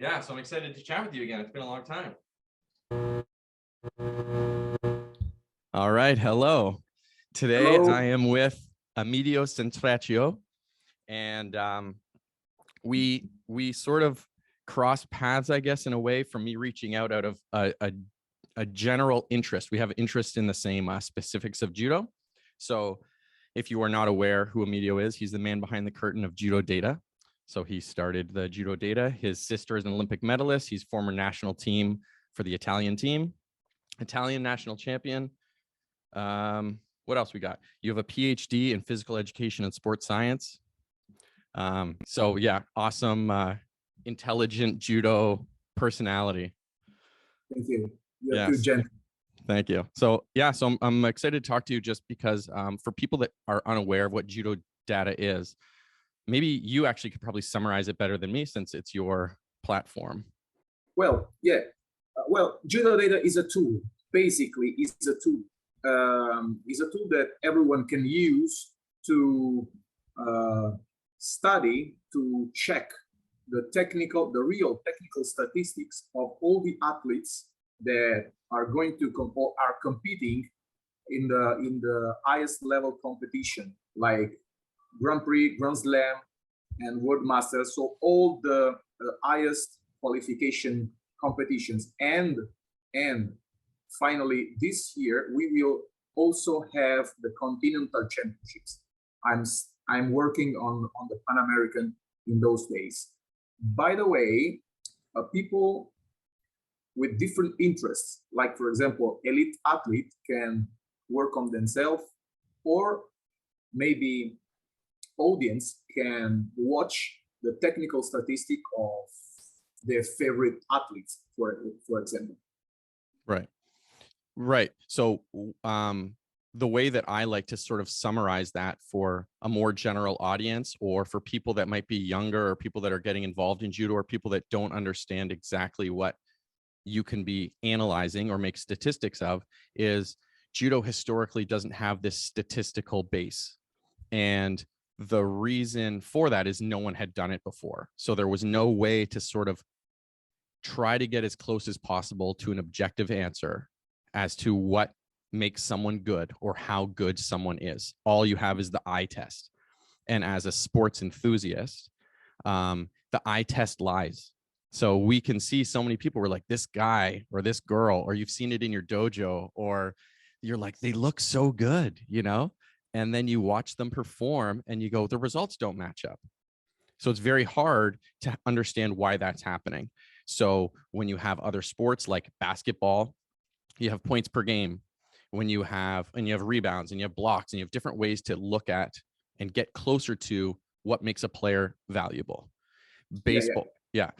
Yeah, so I'm excited to chat with you again. It's been a long time. All right, hello. Today Hello. I am with Emidio Centracchio, and we sort of cross paths, I guess, in a way, from me reaching out of a general interest. We have interest in the same specifics of judo. So if you are not aware who Emidio is, he's the man behind the curtain of Judo Data. So he started the Judo Data. His sister is an Olympic medalist. He's former national team for the Italian team, Italian national champion. What else we got? You have a PhD in physical education and sports science. So yeah, awesome, intelligent judo personality. Thank you. You're Yes. too gentle. Thank you. So yeah, so I'm excited to talk to you just because for people that are unaware of what Judo Data is, maybe you actually could probably summarize it better than me since it's your platform. Well, yeah. Well, Judo Data is a tool. Basically, it's a tool. It's a tool that everyone can use to study, to check the real technical statistics of all the athletes that are going to are competing in the highest level competition, like Grand Prix, Grand Slam, and World Masters. So all the highest qualification competitions, and finally this year we will also have the Continental Championships. I'm working on the Pan American in those days. By the way, people with different interests, like for example, elite athlete can work on themselves, or maybe audience can watch the technical statistic of their favorite athletes, for example. Right. So the way that I like to sort of summarize that for a more general audience, or for people that might be younger, or people that are getting involved in judo, or people that don't understand exactly what you can be analyzing or make statistics of, is judo historically doesn't have this statistical base. And the reason for that is no one had done it before. So there was no way to sort of try to get as close as possible to an objective answer as to what makes someone good or how good someone is. All you have is the eye test. And as a sports enthusiast, the eye test lies. So we can see so many people were like, this guy or this girl, or you've seen it in your dojo, or you're like, they look so good, you know? And then you watch them perform and you go, the results don't match up. So it's very hard to understand why that's happening. So when you have other sports like basketball, you have points per game. When you have rebounds, and you have blocks, and you have different ways to look at and get closer to what makes a player valuable. Baseball. Yeah.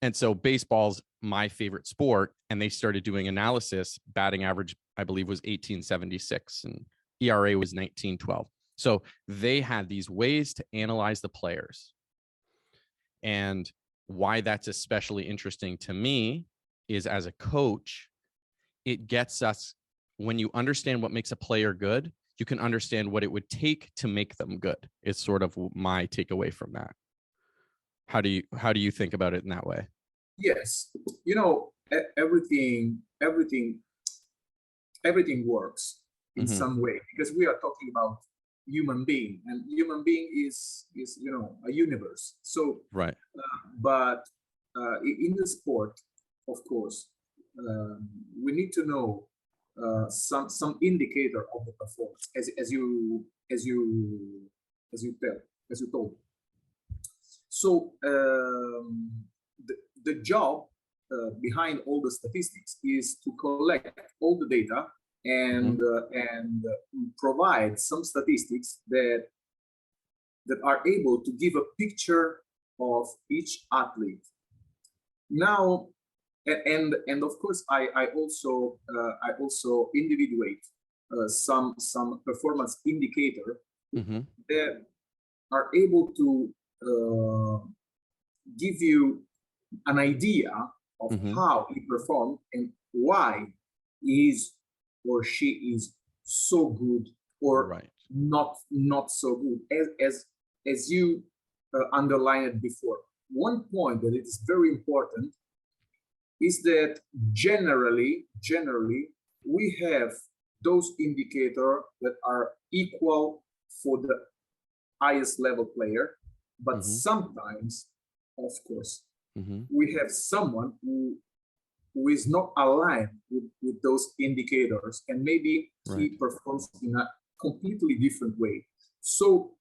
And so baseball's my favorite sport, and they started doing analysis. Batting average, I believe, was 1876, and ERA was 1912. So they had these ways to analyze the players. And why that's especially interesting to me is, as a coach, it gets us, when you understand what makes a player good, you can understand what it would take to make them good. It's sort of my takeaway from that. How do you think about it in that way? Yes, you know, everything works in some way, because we are talking about human being, and human being is a universe. So right. But in the sport, of course, we need to know some indicator of the performance, as you told. So the job behind all the statistics is to collect all the data and provide some statistics that are able to give a picture of each athlete. Now, and of course, I also individuate some performance indicator that are able to give you an idea of how he performed and why he is or she is so good, or not so good, as you underlined it before. one point that is very important is that generally, we have those indicators that are equal for the highest level player, but sometimes, of course, we have someone who is not aligned with those indicators, and maybe he performs in a completely different way. So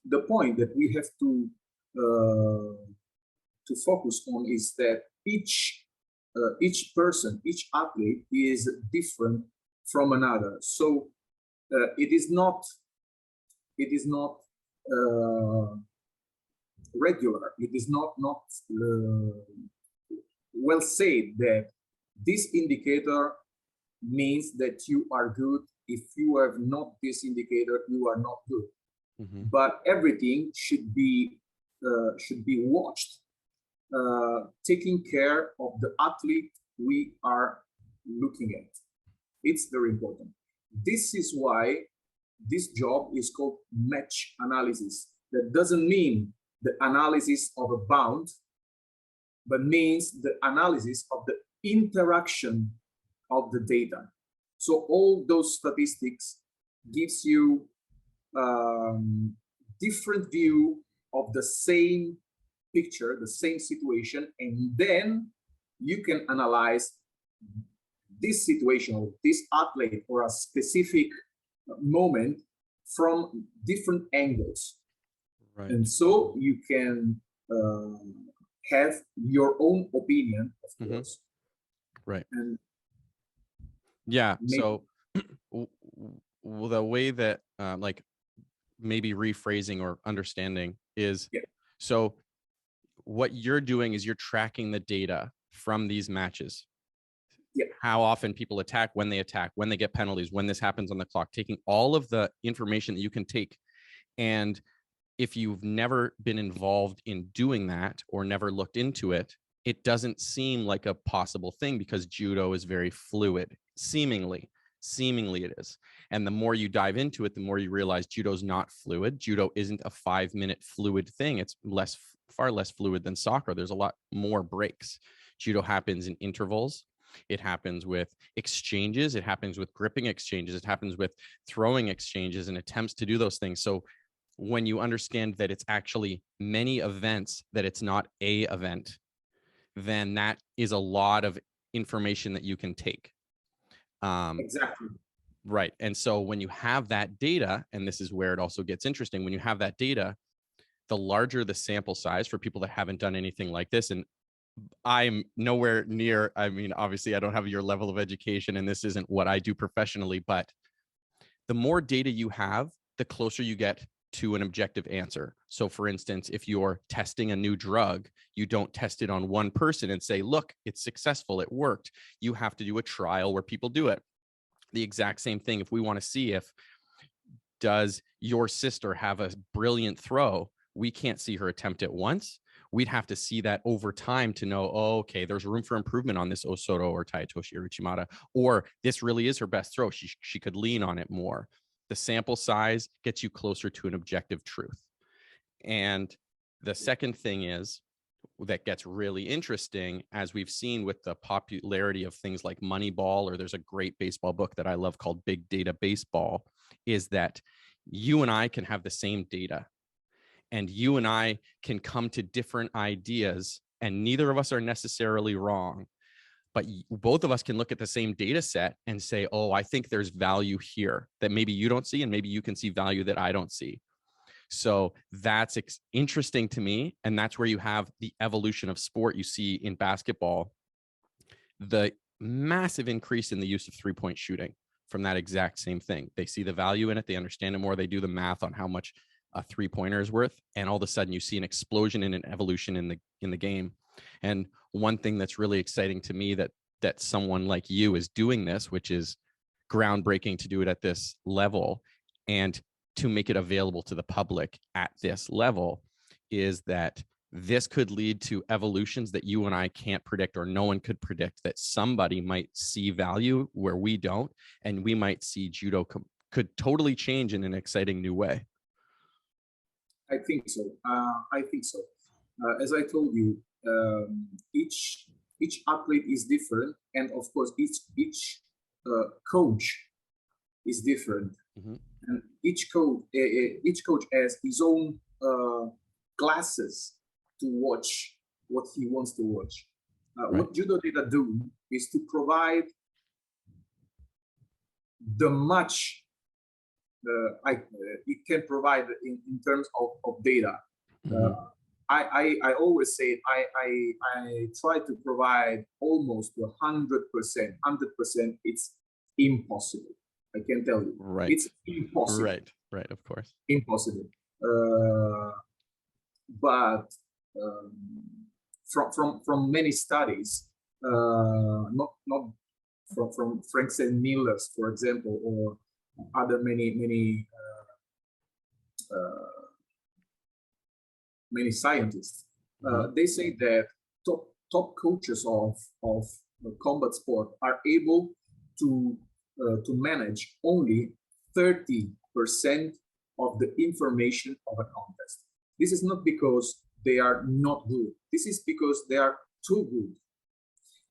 the point that we have to focus on is that each person, each athlete is different from another. So it is not regular. It is not well said that this indicator means that you are good. If you have not this indicator, you are not good. But everything should be watched, taking care of the athlete we are looking at. It's very important. This is why this job is called match analysis. That doesn't mean the analysis of a bound, but means the analysis of the interaction of the data. So all those statistics gives you different view of the same picture, the same situation, and then you can analyze this situation or this athlete or a specific moment from different angles. And so you can have your own opinion, of course. And yeah, so the way that like maybe rephrasing or understanding is, so what you're doing is you're tracking the data from these matches. How often people attack, when they get penalties, when this happens on the clock, taking all of the information that you can take. And if you've never been involved in doing that or never looked into it, it doesn't seem like a possible thing because judo is very fluid. Seemingly it is. And the more you dive into it, the more you realize judo's not fluid. Judo isn't a 5-minute fluid thing. It's far less fluid than soccer. There's a lot more breaks. Judo happens in intervals. It happens with exchanges. It happens with gripping exchanges. It happens with throwing exchanges and attempts to do those things. So when you understand that it's actually many events, that it's not a event, then that is a lot of information that you can take. Exactly. Right. And so when you have that data, and this is where it also gets interesting, when you have that data, the larger the sample size for people that haven't done anything like this, and I'm nowhere near, I mean, obviously I don't have your level of education and this isn't what I do professionally, but the more data you have, the closer you get to an objective answer. So for instance, if you're testing a new drug, you don't test it on one person and say, look, it's successful, it worked. You have to do a trial where people do it. The exact same thing. If we want to see if, does your sister have a brilliant throw, we can't see her attempt it once. We'd have to see that over time to know, oh, okay, there's room for improvement on this Osoto or Taitoshi or Uchimata, or this really is her best throw. She could lean on it more. The sample size gets you closer to an objective truth. And the second thing is that gets really interesting, as we've seen with the popularity of things like Moneyball, or there's a great baseball book that I love called Big Data Baseball, is that you and I can have the same data. And you and I can come to different ideas, and neither of us are necessarily wrong. But both of us can look at the same data set and say, oh, I think there's value here that maybe you don't see, and maybe you can see value that I don't see. So that's interesting to me. And that's where you have the evolution of sport. You see in basketball, the massive increase in the use of three-point shooting from that exact same thing. They see the value in it. They understand it more. They do the math on how much a three-pointer is worth, and all of a sudden you see an explosion and an evolution in the game. And one thing that's really exciting to me that someone like you is doing this, which is groundbreaking to do it at this level and to make it available to the public at this level, is that this could lead to evolutions that you and I can't predict, or no one could predict, that somebody might see value where we don't, and we might see judo could totally change in an exciting new way. I think so. as I told you, each athlete is different, and of course, each coach is different, and each coach has his own classes to watch what he wants to watch. What Judo Data do is to provide the much it can provide in terms of data. I always say I try to provide almost 100%. 100%, it's impossible. I can tell you, it's impossible. Right, of course, impossible. But from many studies, not from Franks and Millers, for example, or other many scientists, they say that top coaches of combat sport are able to manage only 30% of the information of a contest. This is not because they are not good. This is because they are too good.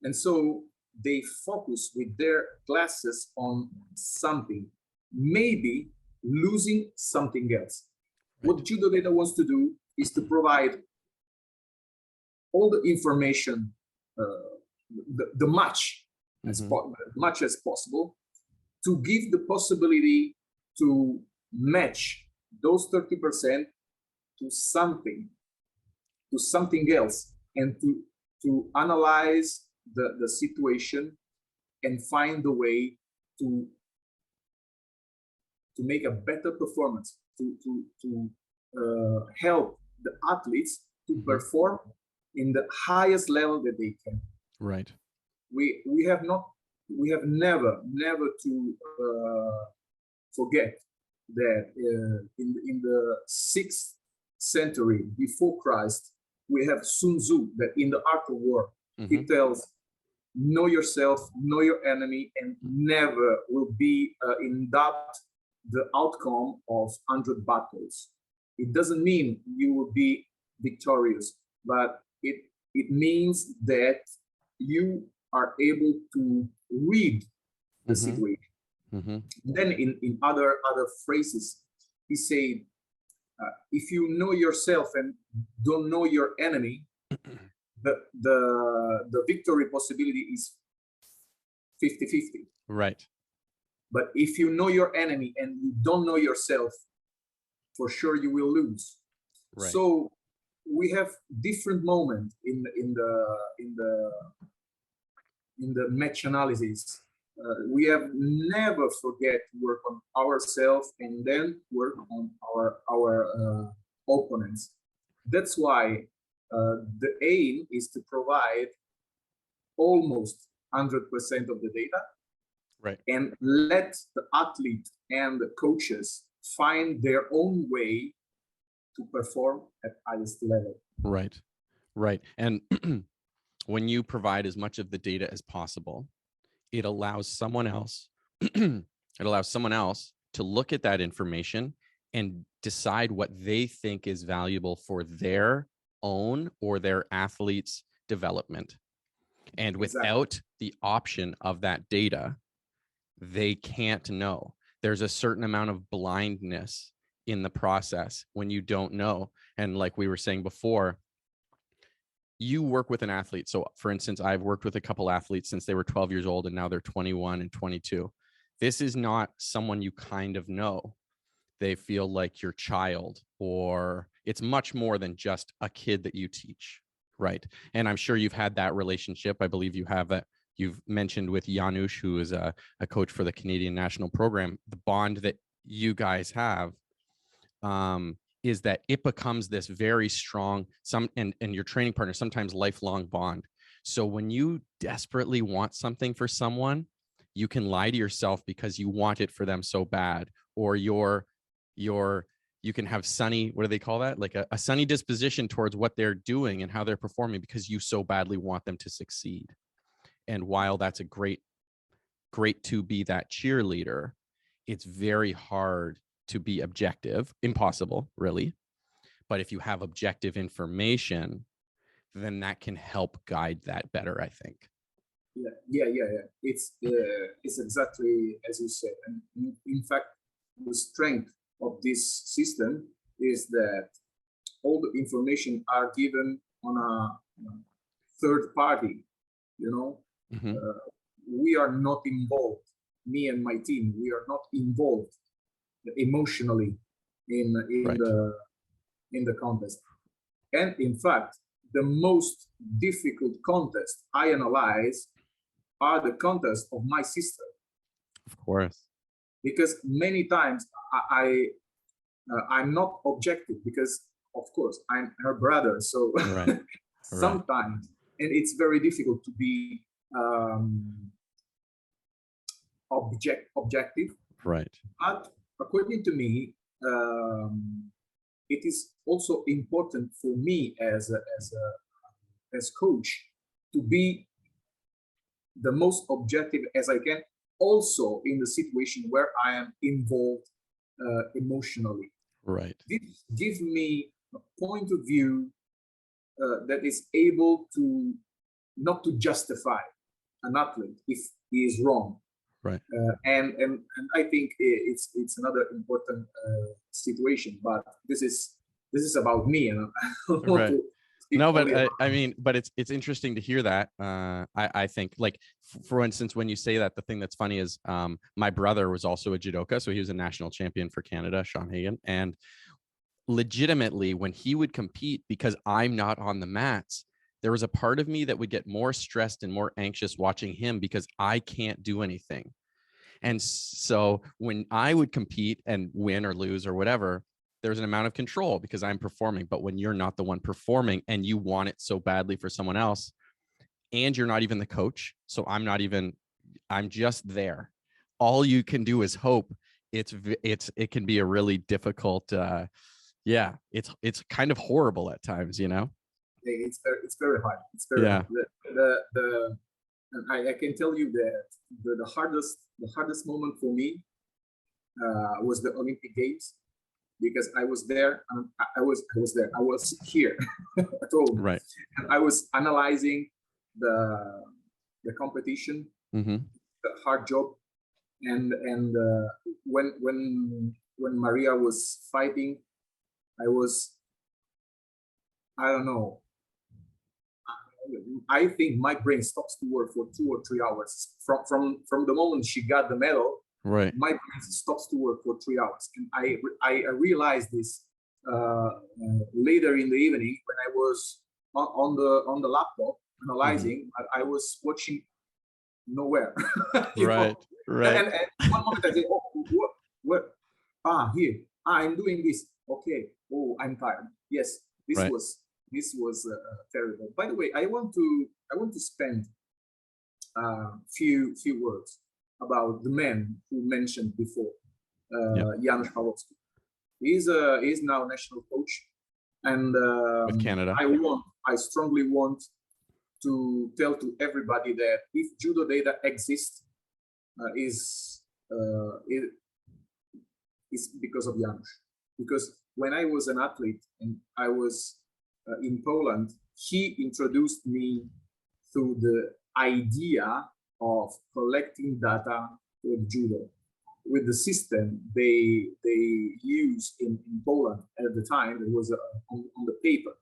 And so they focus with their classes on something, maybe losing something else. What Judo Data wants to do is to provide all the information, the much as possible, to give the possibility to match those 30% to something else, and to analyze the situation and find the way to make a better performance, to help the athletes to perform in the highest level that they can. Right. We have never to forget that in the 6th century before Christ, we have Sun Tzu, that in the art of war, he tells, know yourself, know your enemy, and never will be in doubt the outcome of 100 battles. It doesn't mean you will be victorious, but it means that you are able to read the situation. Then in other phrases, he said, if you know yourself and don't know your enemy, the victory possibility is 50-50. Right. But if you know your enemy and you don't know yourself, for sure you will lose. Right. So we have different moments in the match analysis. We have never forget to work on ourselves and then work on our opponents. That's why the aim is to provide almost 100% of the data, right, and let the athlete and the coaches find their own way to perform at highest level. Right, right. And when you provide as much of the data as possible, it allows someone else to look at that information and decide what they think is valuable for their own or their athlete's development. And without the option of that data, they can't know. There's a certain amount of blindness in the process when you don't know. And like we were saying before, you work with an athlete. So for instance, I've worked with a couple athletes since they were 12 years old, and now they're 21 and 22. This is not someone you kind of know. They feel like your child, or it's much more than just a kid that you teach, right? And I'm sure you've had that relationship. I believe you have that. You've mentioned with Janusz, who is a coach for the Canadian national program, the bond that you guys have is that it becomes this very strong, and your training partner, sometimes lifelong bond. So when you desperately want something for someone, you can lie to yourself because you want it for them so bad, or you can have sunny, what do they call that? Like a sunny disposition towards what they're doing and how they're performing because you so badly want them to succeed. And while that's a great to be that cheerleader, it's very hard to be objective, impossible, really. But if you have objective information, then that can help guide that better, I think. Yeah. It's exactly as you said. And in fact, the strength of this system is that all the information are given on a third party, you know. We are not involved, me and my team, we are not involved emotionally in the contest. And in fact, the most difficult contest I analyze are the contests of my sister. Of course. Because many times I'm not objective, because of course I'm her brother. So sometimes, and it's very difficult to be objective. Right. But according to me, it is also important for me as coach to be the most objective as I can, also in the situation where I am involved emotionally. Right. This gives me a point of view that is able to not to justify an athlete if he is wrong. Right. And I think it's another important situation. But this is about me, and I don't want to. No, but I mean, but it's interesting to hear that. I think, like, for instance, when you say that, the thing that's funny is my brother was also a judoka, so he was a national champion for Canada, Hagen, and legitimately when he would compete, because I'm not on the mats, there was a part of me that would get more stressed and more anxious watching him because I can't do anything. And so when I would compete and win or lose or whatever, there's an amount of control because I'm performing. But when you're not the one performing and you want it so badly for someone else, and you're not even the coach, so I'm just there. All you can do is hope. It can be a really difficult. It's kind of horrible at times, you know. It's very hard. It's very hard. I can tell you that the hardest moment for me was the Olympic Games. Because I was there, I was here at home. Right. And I was analyzing the competition, the hard job, and when Maria was fighting, I don't know. I think my brain stops to work for 2 or 3 hours from the moment she got the medal. Right. My brain stops to work for 3 hours, and I realized this later in the evening when I was on the laptop analyzing. I was watching nowhere. Right. And one moment I say, "Oh, what? Here. I'm doing this. Okay. Oh, I'm tired. Yes, this was terrible." By the way, I want to spend few words about the man who mentioned before, Janusz Pawlowski. He's now national coach, and with Canada. I strongly want to tell to everybody that if judo data exists, is because of Janusz. Because when I was an athlete and I was in Poland, he introduced me to the idea of collecting data with judo, with the system they use in Poland at the time. It was on the paper,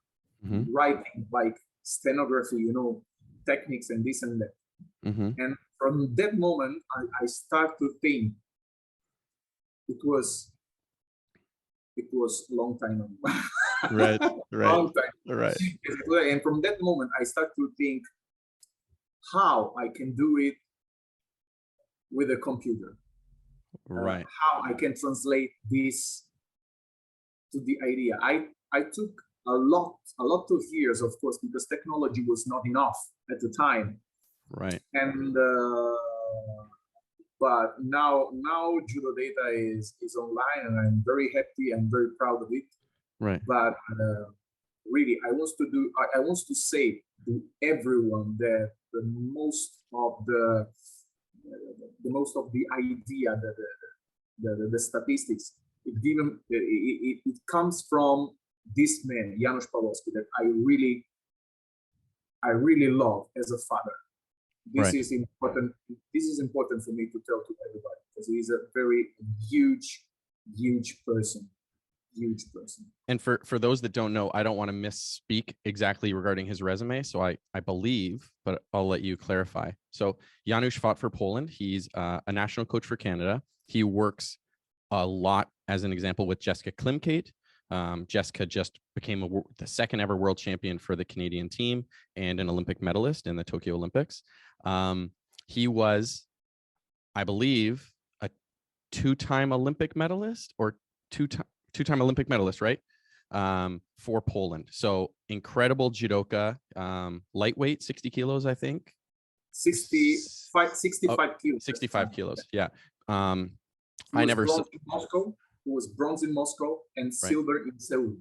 writing like stenography, techniques and this and that. And from that moment, I start to think it was a long time ago. Right. Long time. Right. And from that moment, I start to think how I can do it with a computer. Right. How I can translate this to the idea. I took a lot of years, of course, because technology was not enough at the time. Right. And but now judo data is online, and I'm very happy and very proud of it. Right. But really, I want to say to everyone that the most of the idea, the statistics, it comes from this man, Janusz Pawlowski, that I really love as a father. This is important. This is important for me to tell to everybody because he is a very huge person. Huge person. And for those that don't know, I don't want to misspeak exactly regarding his resume. So I believe, but I'll let you clarify. So Janusz fought for Poland. He's a national coach for Canada. He works a lot, as an example, with Jessica Klimkate. Jessica just became the second ever world champion for the Canadian team and an Olympic medalist in the Tokyo Olympics. He was, I believe, a two-time Olympic medalist or two-time Olympic medalist, right? For Poland. So incredible judoka, lightweight, 60 kilos, I think. 65 kilos. 65 kilos. Yeah. I never saw Moscow. Who was bronze in Moscow and silver in Seoul.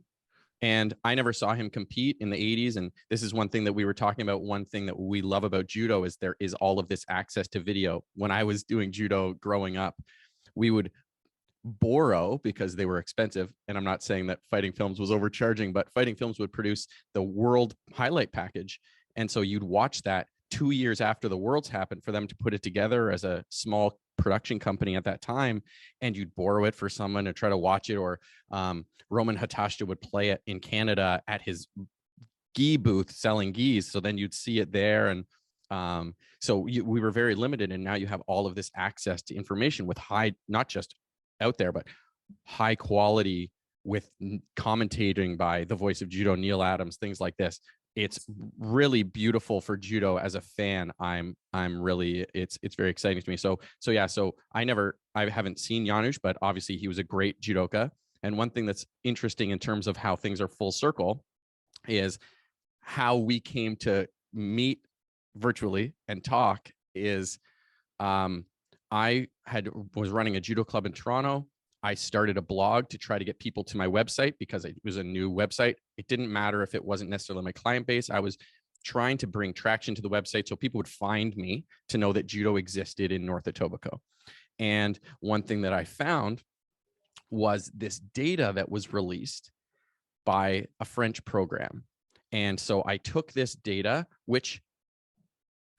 And I never saw him compete in the 80s. And this is one thing that we were talking about. One thing that we love about judo is there is all of this access to video. When I was doing judo growing up, we would borrow because they were expensive. And I'm not saying that Fighting Films was overcharging, but Fighting Films would produce the world highlight package. And so you'd watch that 2 years after the Worlds happened for them to put it together as a small production company at that time, and you'd borrow it for someone to try to watch it. Or Roman Hatashta would play it in Canada at his gi booth selling gis, so then you'd see it there. And we were very limited, and now you have all of this access to information with high, not just out there, but high quality with commentating by the voice of judo, Neil Adams, things like this. It's really beautiful for judo. As a fan, I'm really, it's very exciting to me. So I haven't seen Janusz, but obviously he was a great judoka. And one thing that's interesting in terms of how things are full circle is how we came to meet virtually and talk is I was running a judo club in Toronto. I started a blog to try to get people to my website because it was a new website. It didn't matter if it wasn't necessarily my client base. I was trying to bring traction to the website so people would find me to know that judo existed in North Etobicoke. And one thing that I found was this data that was released by a French program. And so I took this data, which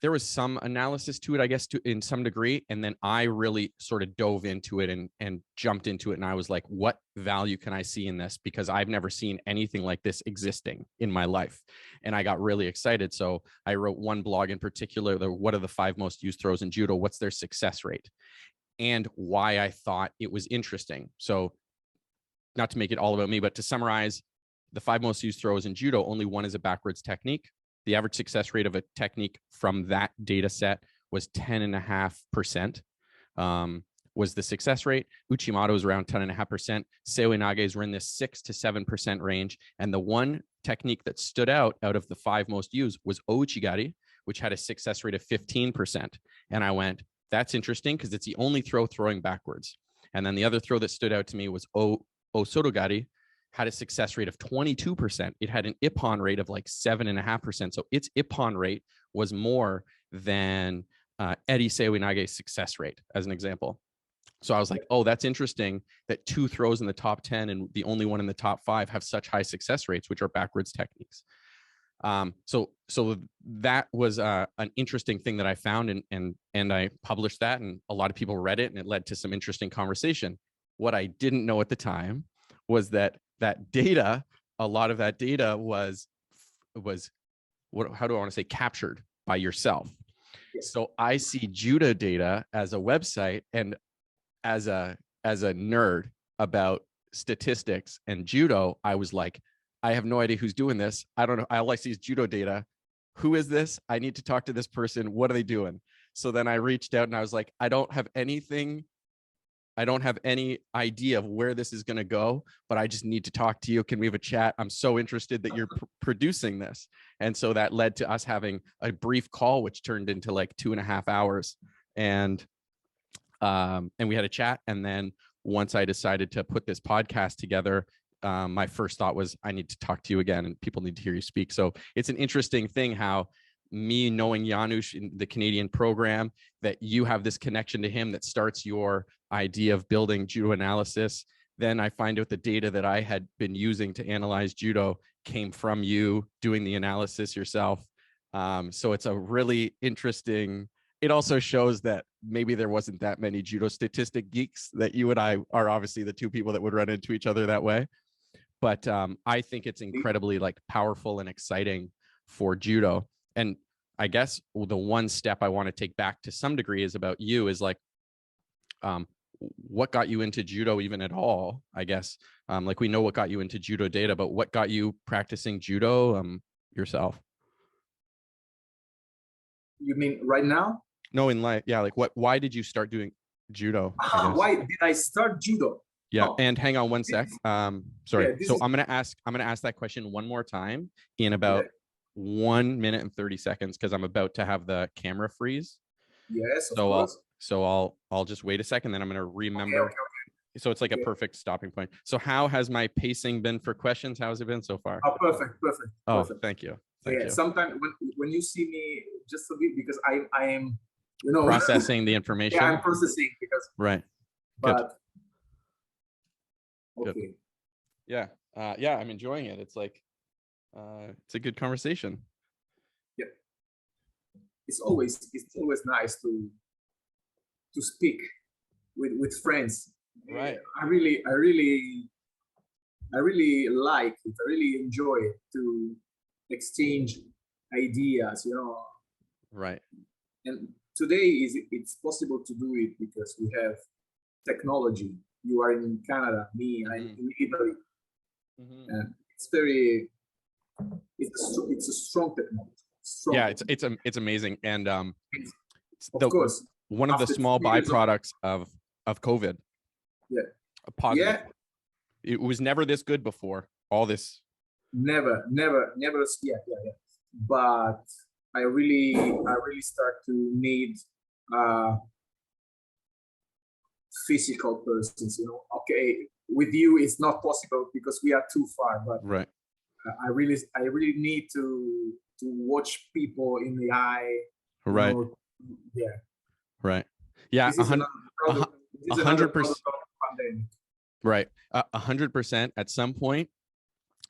there was some analysis to it, I guess, in some degree. And then I really sort of dove into it and jumped into it. And I was like, what value can I see in this? Because I've never seen anything like this existing in my life. And I got really excited. So I wrote one blog in particular, what are the 5 most used throws in judo? What's their success rate? And why I thought it was interesting. So not to make it all about me, but to summarize, the 5 most used throws in judo, only one is a backwards technique. The average success rate of a technique from that data set was 10.5%, was the success rate. Uchimata was around 10.5%. Seoi Nages were in this 6 to 7% range. And the one technique that stood out of the 5 most used was Ouchigari, which had a success rate of 15%. And I went, that's interesting because it's the only throw throwing backwards. And then the other throw that stood out to me was Osotogari, had a success rate of 22%. It had an ippon rate of like 7.5%. So its ippon rate was more than Eri Seoi Nage's success rate, as an example. So I was like, oh, that's interesting that 2 throws in the top 10 and the only one in the top 5 have such high success rates, which are backwards techniques. So that was an interesting thing that I found, and I published that, and a lot of people read it, and it led to some interesting conversation. What I didn't know at the time was that data, a lot of that data was how do I want to say, captured by yourself. Yes. So I see judo data as a website, and as a nerd about statistics and judo, I was like, I have no idea who's doing this. I don't know. All I see is judo data. Who is this? I need to talk to this person. What are they doing? So then I reached out and I was like, I don't have any idea of where this is going to go, but I just need to talk to you. Can we have a chat? I'm so interested that you're producing this. And so that led to us having a brief call, which turned into like 2.5 hours. And we had a chat. And then once I decided to put this podcast together, my first thought was, I need to talk to you again, and people need to hear you speak. So it's an interesting thing how me knowing Janusz in the Canadian program, that you have this connection to him that starts your idea of building judo analysis, then I find out the data that I had been using to analyze judo came from you doing the analysis yourself. So it's a really interesting, it also shows that maybe there wasn't that many judo statistic geeks, that you and I are obviously the two people that would run into each other that way. But I think it's incredibly like powerful and exciting for judo. And I guess the one step I want to take back to some degree is about you, is like, what got you into judo even at all, I guess. Like we know what got you into judo data, but what got you practicing judo yourself? You mean right now? No, in life. Yeah. Like why did you start doing judo? Why did I start judo? Yeah. And hang on one sec. Sorry. Yeah, So I'm going to ask that question one more time in about 1 minute and 30 seconds, because I'm about to have the camera freeze. Yes, of course. I'll just wait a second, then I'm going to remember. Okay. So it's like a perfect stopping point. So how has my pacing been for questions? How has it been so far? Oh, perfect. Oh, thank you. Thank you. Sometimes when you see me, just a bit, because I am, processing the information. Yeah, I'm processing because. Right. But good. Okay. Yeah. Yeah, I'm enjoying it. It's like it's a good conversation. Yeah. It's always nice to speak with friends. Right. I really like it. I really enjoy it, to exchange ideas, Right. And today it's possible to do it because we have technology. You are in Canada, me, I'm in Italy, and it's a strong technology. It's amazing, and of course, one of the small byproducts of COVID. Yeah. A positive. Yeah. It was never this good before. All this. Never. Yeah. But I really start to need physical persons. Okay, with you it's not possible because we are too far. But right. I really need to watch people in the eye. Right. Yeah. Right. Yeah. 100%. Right. 100%. At some point,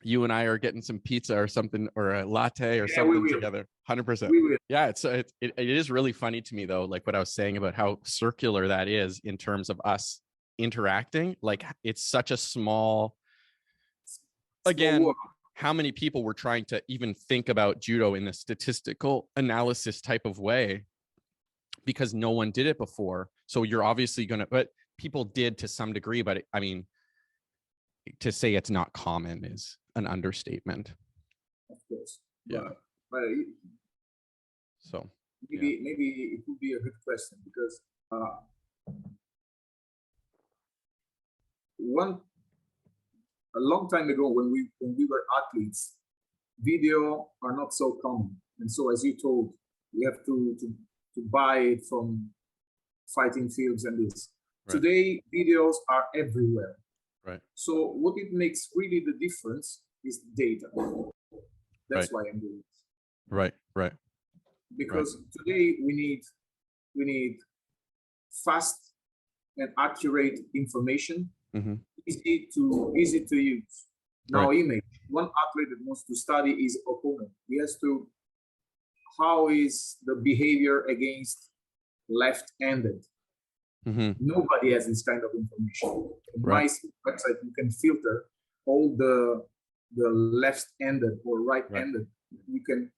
you and I are getting some pizza or something, or a latte or something together. 100%. Yeah. It is really funny to me though, like what I was saying about how circular that is in terms of us interacting. Like it's such a small, again, how many people were trying to even think about judo in a statistical analysis type of way, because no one did it before. So you're obviously but people did to some degree, but I mean, to say it's not common is an understatement. Of course. Yeah. But so maybe it would be a good question, because a long time ago, when we were athletes, video are not so common, and so as you told, we have to buy it from fighting fields and this. Right. Today, videos are everywhere. Right. So what it makes really the difference is data. That's why I'm doing this. Right. Because today we need fast and accurate information, easy to use. Now, image. One athlete that wants to study his opponent, he has to, how is the behavior against left-handed? Nobody has this kind of information. In my website, you can filter all the left-handed or right-handed. You can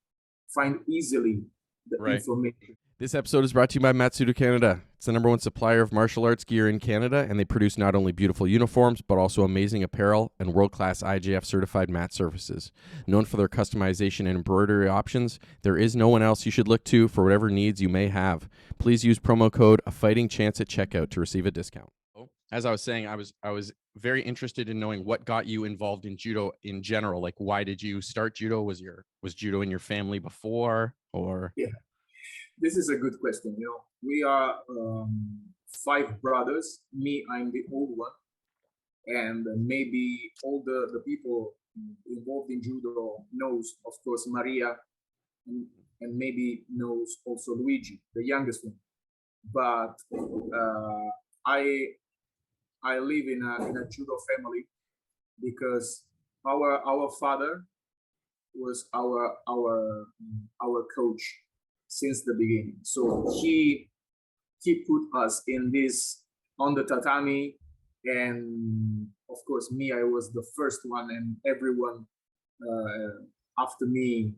find easily the information. This episode is brought to you by Matsudo Canada. It's the #1 supplier of martial arts gear in Canada, and they produce not only beautiful uniforms, but also amazing apparel and world-class IJF certified mat surfaces. Known for their customization and embroidery options, there is no one else you should look to for whatever needs you may have. Please use promo code #AFightingChance at checkout to receive a discount. As I was saying, I was very interested in knowing what got you involved in judo in general. Like, why did you start judo? Was judo in your family before, or? Yeah. This is a good question. We are 5 brothers. Me, I'm the old one, and maybe all the people involved in judo knows, of course, Maria, and maybe knows also Luigi, the youngest one. But I live in a judo family because our father was our coach since the beginning. So he put us in this on the tatami, and of course me, I was the first one, and everyone after me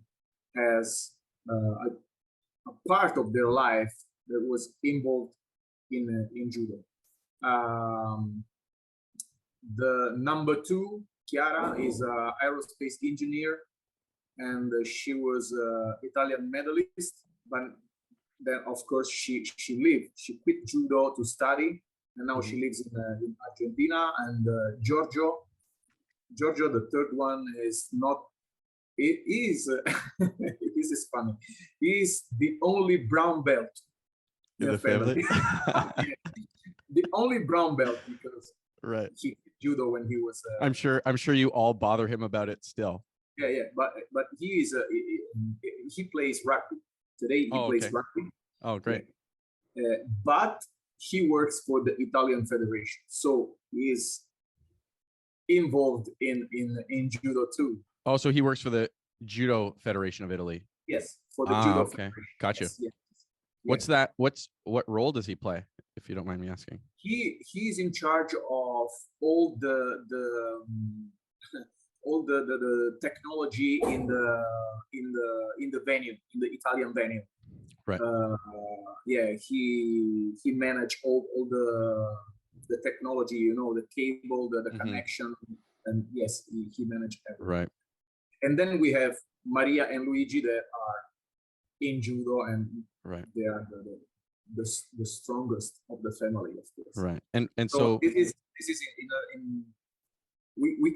has a part of their life that was involved in judo. The number two, Chiara, is an aerospace engineer, and she was Italian medalist. But then, of course, she quit judo to study, and now she lives in Argentina. And Giorgio, the third one, is not. It is. This is funny. He's the only brown belt in the family. The only brown belt because right. He quit judo when he was. I'm sure you all bother him about it still. Yeah, but he is he plays rugby today. He plays rugby. Oh, great! But he works for the Italian Federation, so he is involved in judo too. Oh, so he works for the Judo Federation of Italy. Yes, for the Judo okay. Federation. Gotcha. Yes. What's that? What role does he play, if you don't mind me asking? He's in charge of all the all the technology in the venue, in the Italian venue. Right. He managed all the technology, you know, the cable, the connection, and yes, he managed everything. Right. And then we have Maria and Luigi that are in judo, and they are the strongest of the family, of course. Right. And so this is we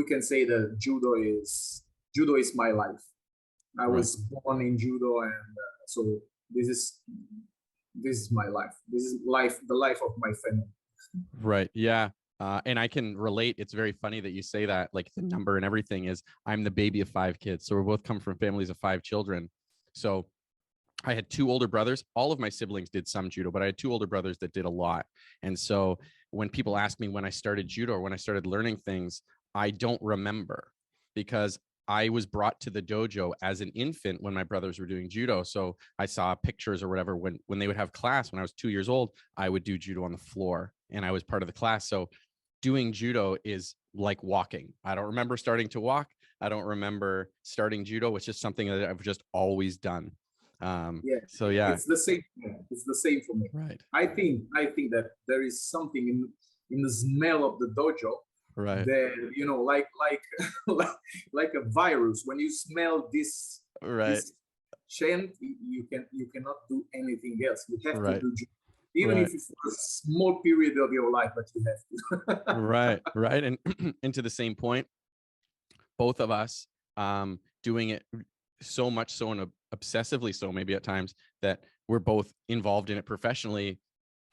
can say that judo is my life. I was born in judo, and so this is my life. This is the life of my family. Right. Yeah. And I can relate. It's very funny that you say that, like the number and everything is I'm the baby of 5 kids. So we both come from families of 5 children. So I had 2 older brothers. All of my siblings did some judo, but I had 2 older brothers that did a lot. And so when people ask me when I started judo or when I started learning things, I don't remember because I was brought to the dojo as an infant when my brothers were doing judo. So I saw pictures or whatever when they would have class when I was 2 years old, I would do judo on the floor and I was part of the class. So doing judo is like walking. I don't remember starting to walk. I don't remember starting judo. It's just something that I've just always done. So yeah, it's the same. It's the same for me. Right. I think that there is something in the smell of the dojo. Right. That, you know, like a virus. When you smell this, this scent, you cannot do anything else. You have to do judo. Even if it's a small period of your life, but you have to. Right. And to the same point, both of us doing it so much so and obsessively so maybe at times that we're both involved in it professionally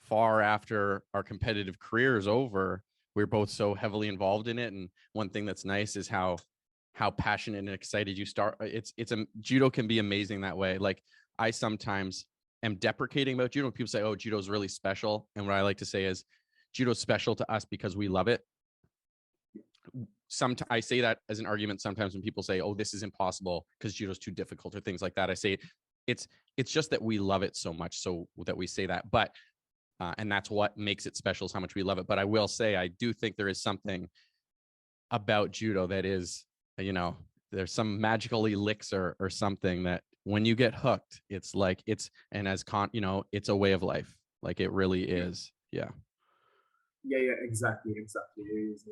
far after our competitive career is over. We're both so heavily involved in it. And one thing that's nice is how passionate and excited you start. Judo can be amazing that way. Like I sometimes am deprecating about judo. People say, oh, judo is really special. And what I like to say is judo's special to us because we love it. I say that as an argument sometimes when people say, oh, this is impossible because judo's too difficult or things like that. I say it's just that we love it so much so that we say that. But and that's what makes it special is how much we love it. But I will say, I do think there is something about judo that is, you know, there's some magical elixir or something that when you get hooked, it's like it's a way of life. Like it really is. Yeah. Yeah, exactly. It is,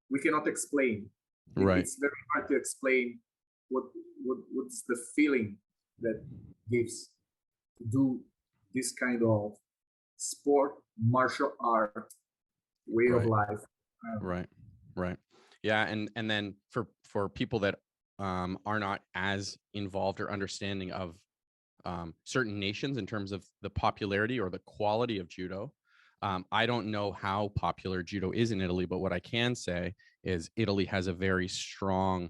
we cannot explain. It's very hard to explain what's the feeling that gives to do this kind of sport, martial art, way of life. Right. Yeah, and then for people that are not as involved or understanding of certain nations in terms of the popularity or the quality of judo. I don't know how popular judo is in Italy, but what I can say is Italy has a very strong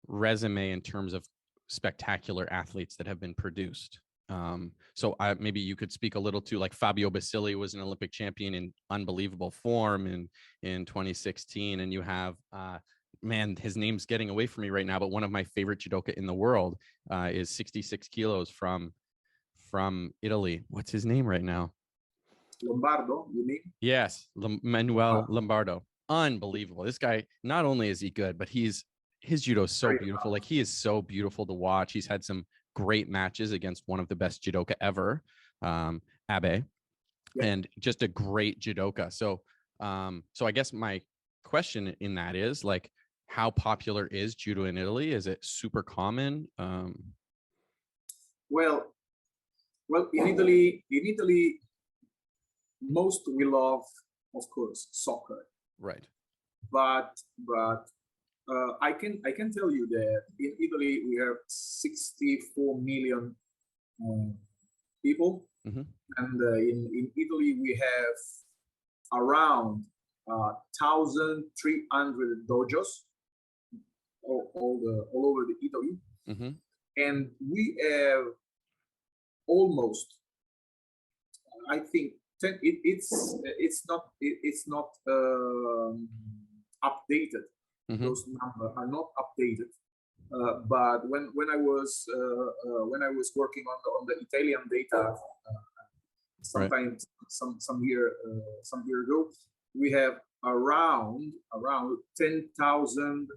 resume in terms of spectacular athletes that have been produced. So maybe you could speak a little to, like, Fabio Basili was an Olympic champion in unbelievable form in 2016. And you have, man, his name's getting away from me right now, but one of my favorite judoka in the world is 66 kilos from Italy. What's his name right now? Lombardo, you mean? Yes, Manuel Lombardo. Unbelievable. This guy, not only is he good, but his judo is so beautiful. Like, he is so beautiful to watch. He's had some great matches against one of the best judoka ever, Abe, and just a great judoka. So I guess my question in that is, like, how popular is judo in Italy? Is it super common? Well, in Italy, most we love, of course, soccer. Right. But I can tell you that in Italy we have 64 million people, and in Italy we have around 1,300 dojos all over the Italy, and we have almost, I think, it's not updated. Those numbers are not updated. But when I was working on the Italian data, sometimes some year ago, we have around 10,000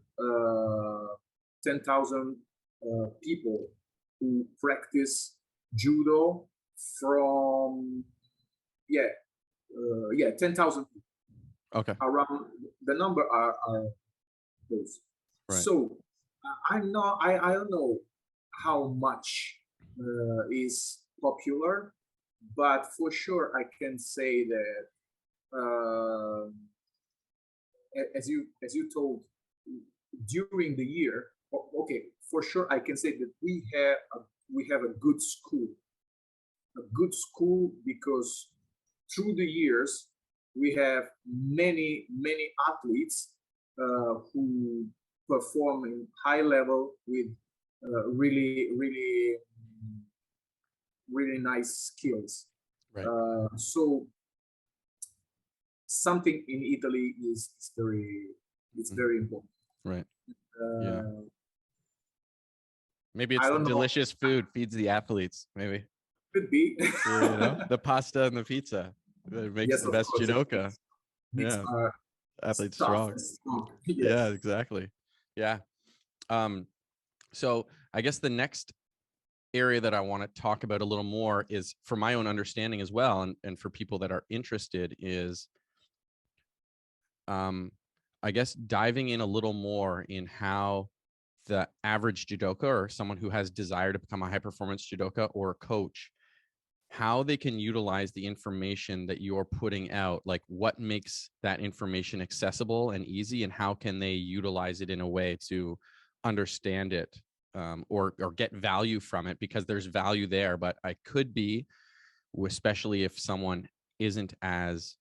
people who practice judo from 10,000 people. Okay. Around the number are those. Right. So I don't know how much is popular, but for sure I can say that as you told, during the year, okay, for sure I can say that we have a good school, because through the years we have many athletes who perform in high level with really nice skills. Right. So something in Italy is very important. Right. Yeah. Maybe it's the delicious food feeds the athletes. Maybe. Could be. The pasta and the pizza that makes the best judoka. Yeah. Athletes strong. Yes. Yeah, exactly. Yeah. So I guess the next area that I want to talk about a little more is, for my own understanding as well, and for people that are interested, is I guess diving in a little more in how the average judoka, or someone who has desire to become a high performance judoka or a coach, how they can utilize the information that you're putting out. Like, what makes that information accessible and easy, and how can they utilize it in a way to understand it, or get value from it? Because there's value there, but I could be, especially if someone isn't as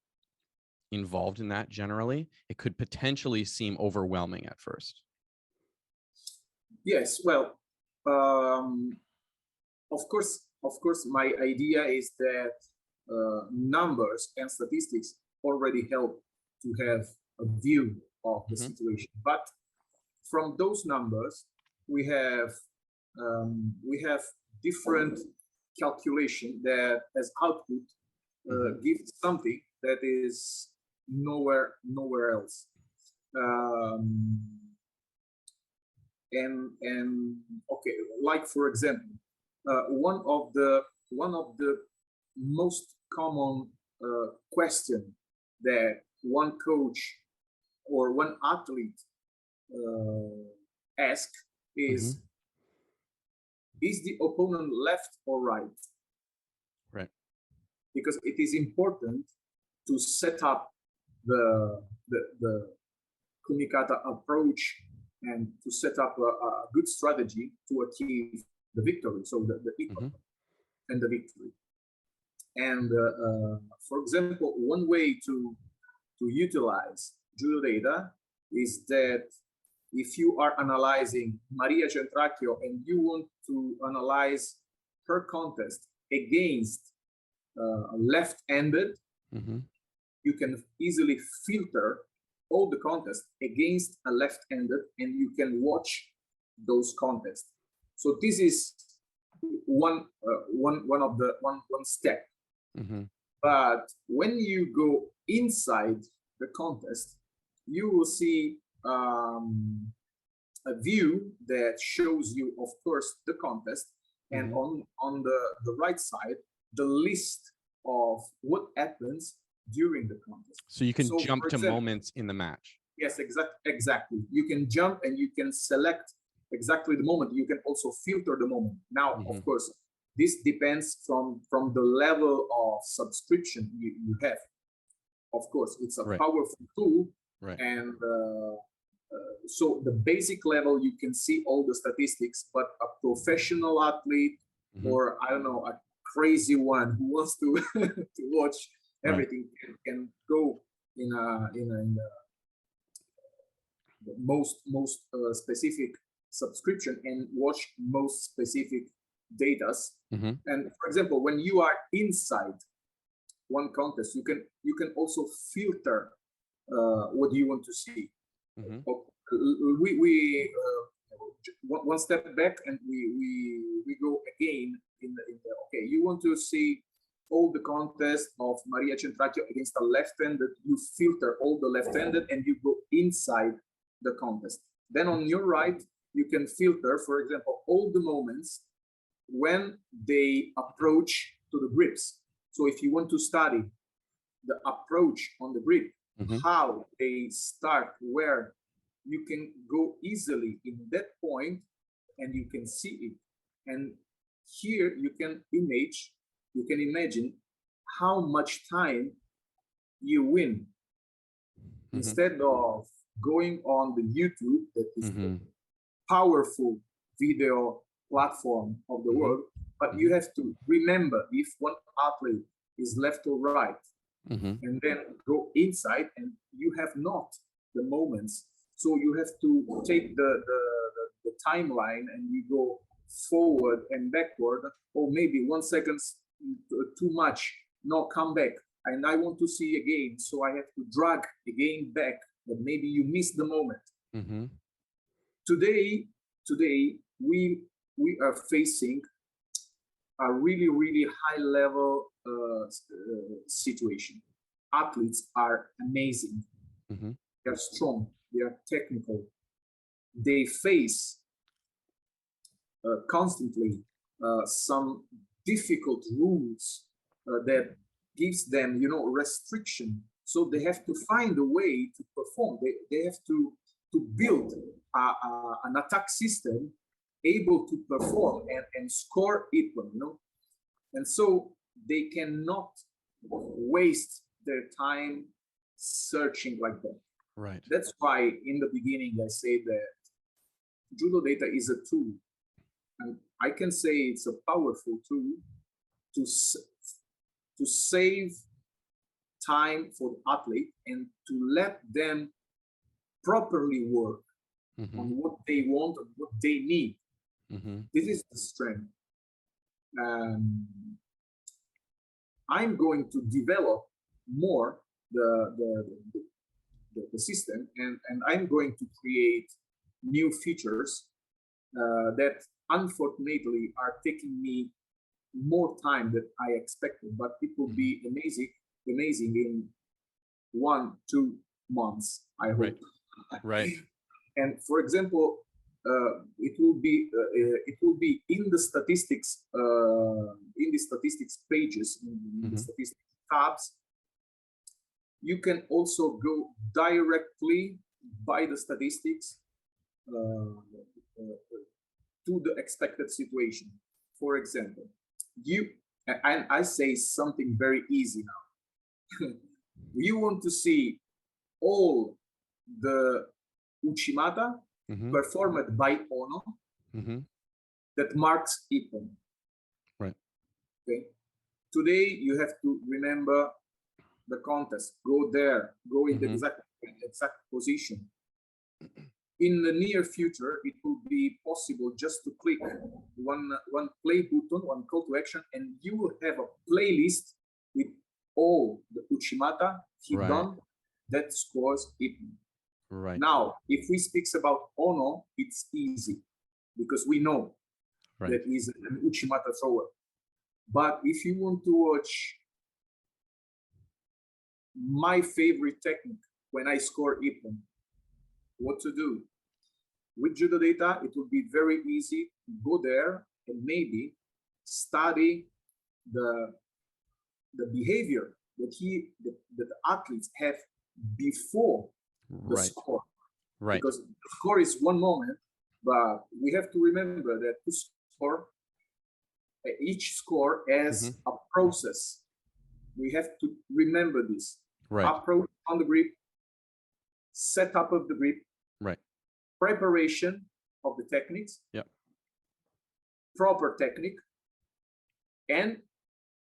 involved in that generally, it could potentially seem overwhelming at first. Yes, well, of course, my idea is that numbers and statistics already help to have a view of the situation. But from those numbers, we have different calculation that, as output, gives something that is nowhere else. And okay, like, for example, one of the most common question that one coach or one athlete ask is the opponent left or right? Right. Because it is important to set up the kumikata approach and to set up a good strategy to achieve the victory. So the equal and the victory. And for example, one way to utilize judo data is that if you are analyzing Emidio Centracchio and you want to analyze per contest against left-handed, you can easily filter all the contests against a left-handed, and you can watch those contests. So this is one step. But when you go inside the contest, you will see a view that shows you, of course, the contest, and on the right side, the list of what happens during the contest. So you can jump to moments in the match. Yes, exactly. You can jump and you can select exactly the moment. You can also filter the moment. Now, of course, this depends from the level of subscription you have. Of course, it's a powerful tool, and so the basic level, you can see all the statistics, but a professional athlete or, I don't know, a crazy one who wants to to watch everything can go in the most specific subscription and watch most specific datas. And for example, when you are inside one contest, you can also filter what you want to see. We one step back, and we go again in the okay, you want to see all the contests of Emidio Centracchio against a left-handed, you filter all the left-handed and you go inside the contest. Then on your right, you can filter, for example, all the moments when they approach to the grips. So if you want to study the approach on the grip, how they start, where you can go easily in that point and you can see it. And here you can imagine how much time you win. Instead of going on the YouTube, that is the powerful video platform of the world, but you have to remember if one athlete is left or right, and then go inside, and you have not the moments. So you have to take the timeline and you go forward and backward, or maybe 1 second too much. No, come back. And I want to see again, so I have to drag again back, but maybe you miss the moment. Today we are facing a really high level situation. Athletes are amazing. They are strong. They are technical. They face constantly some difficult rules that gives them, restriction. So they have to find a way to perform. They have to build an attack system able to perform and score equal, And so they cannot waste their time searching like that. Right. That's why in the beginning I say that judo data is a tool, and I can say it's a powerful tool to save time for the athlete and to let them properly work on what they want and what they need. This is the strength. I'm going to develop more the system, and I'm going to create new features that unfortunately are taking me more time than I expected, but it will be amazing in 1-2 months, I hope. Right. And for example, it will be in the statistics pages, in the statistics tabs. You can also go directly by the statistics to the expected situation. For example, and I say something very easy now. You want to see all the uchimata performed by Ono that marks Ippon. Right. Okay. Today you have to remember the contest. Go there. Go in the exact position. in the near future, it will be possible just to click one play button, one call to action, and you will have a playlist with all the uchimata he done that scores Ipman. Right. Now, if we speak about Ono, it's easy because we know that he's an uchimata thrower. But if you want to watch my favorite technique when I score Ipman, what to do? With judo data, it will be very easy to go there and maybe study the behavior that the athletes have before the score. Right. Because the score is one moment, but we have to remember that to score, each score has a process. We have to remember this. Right. Approach on the grip, setup of the grip, right, preparation of the techniques, proper technique, and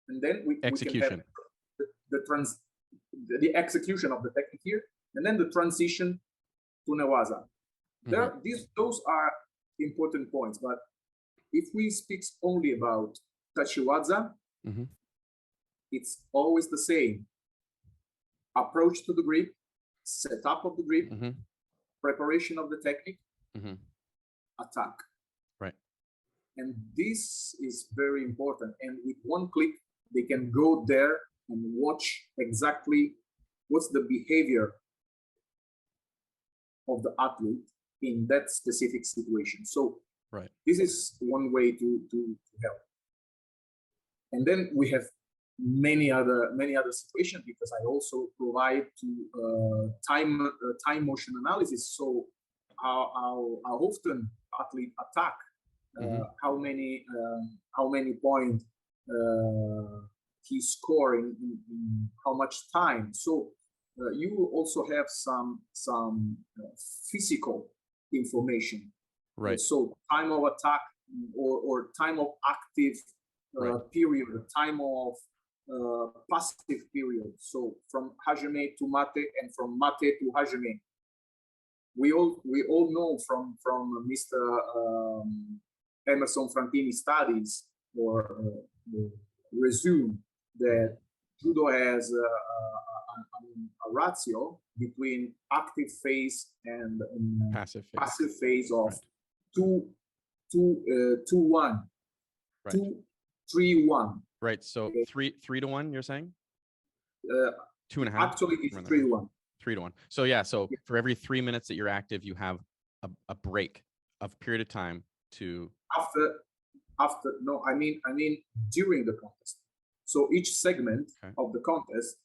then we can have the execution of the technique here, and then the transition to Newaza. Those are important points, but if we speak only about Tachiwaza, it's always the same. Approach to the grip, setup of the grip, preparation of the technique, attack. Right. And this is very important. And with one click, they can go there and watch exactly what's the behavior of the athlete in that specific situation. So this is one way to help. And then we have many other situations, because I also provide to time motion analysis. So how often athlete attack, how many points he score in how much time. So you will also have some physical information. Right. So time of attack or time of active period, time of passive period. So from Hajime to Mate and from Mate to Hajime. We all know from Mr. Emerson Frantini studies or resume that judo has a ratio between active phase and passive phase of 2-1, 2-3-1. Right. So 3-1, you're saying? 2.5. Actually, it's 3-1. 3-1. So yeah. So for every 3 minutes that you're active, you have a break of period of time to after. No, I mean during the contest. So each segment of the contest,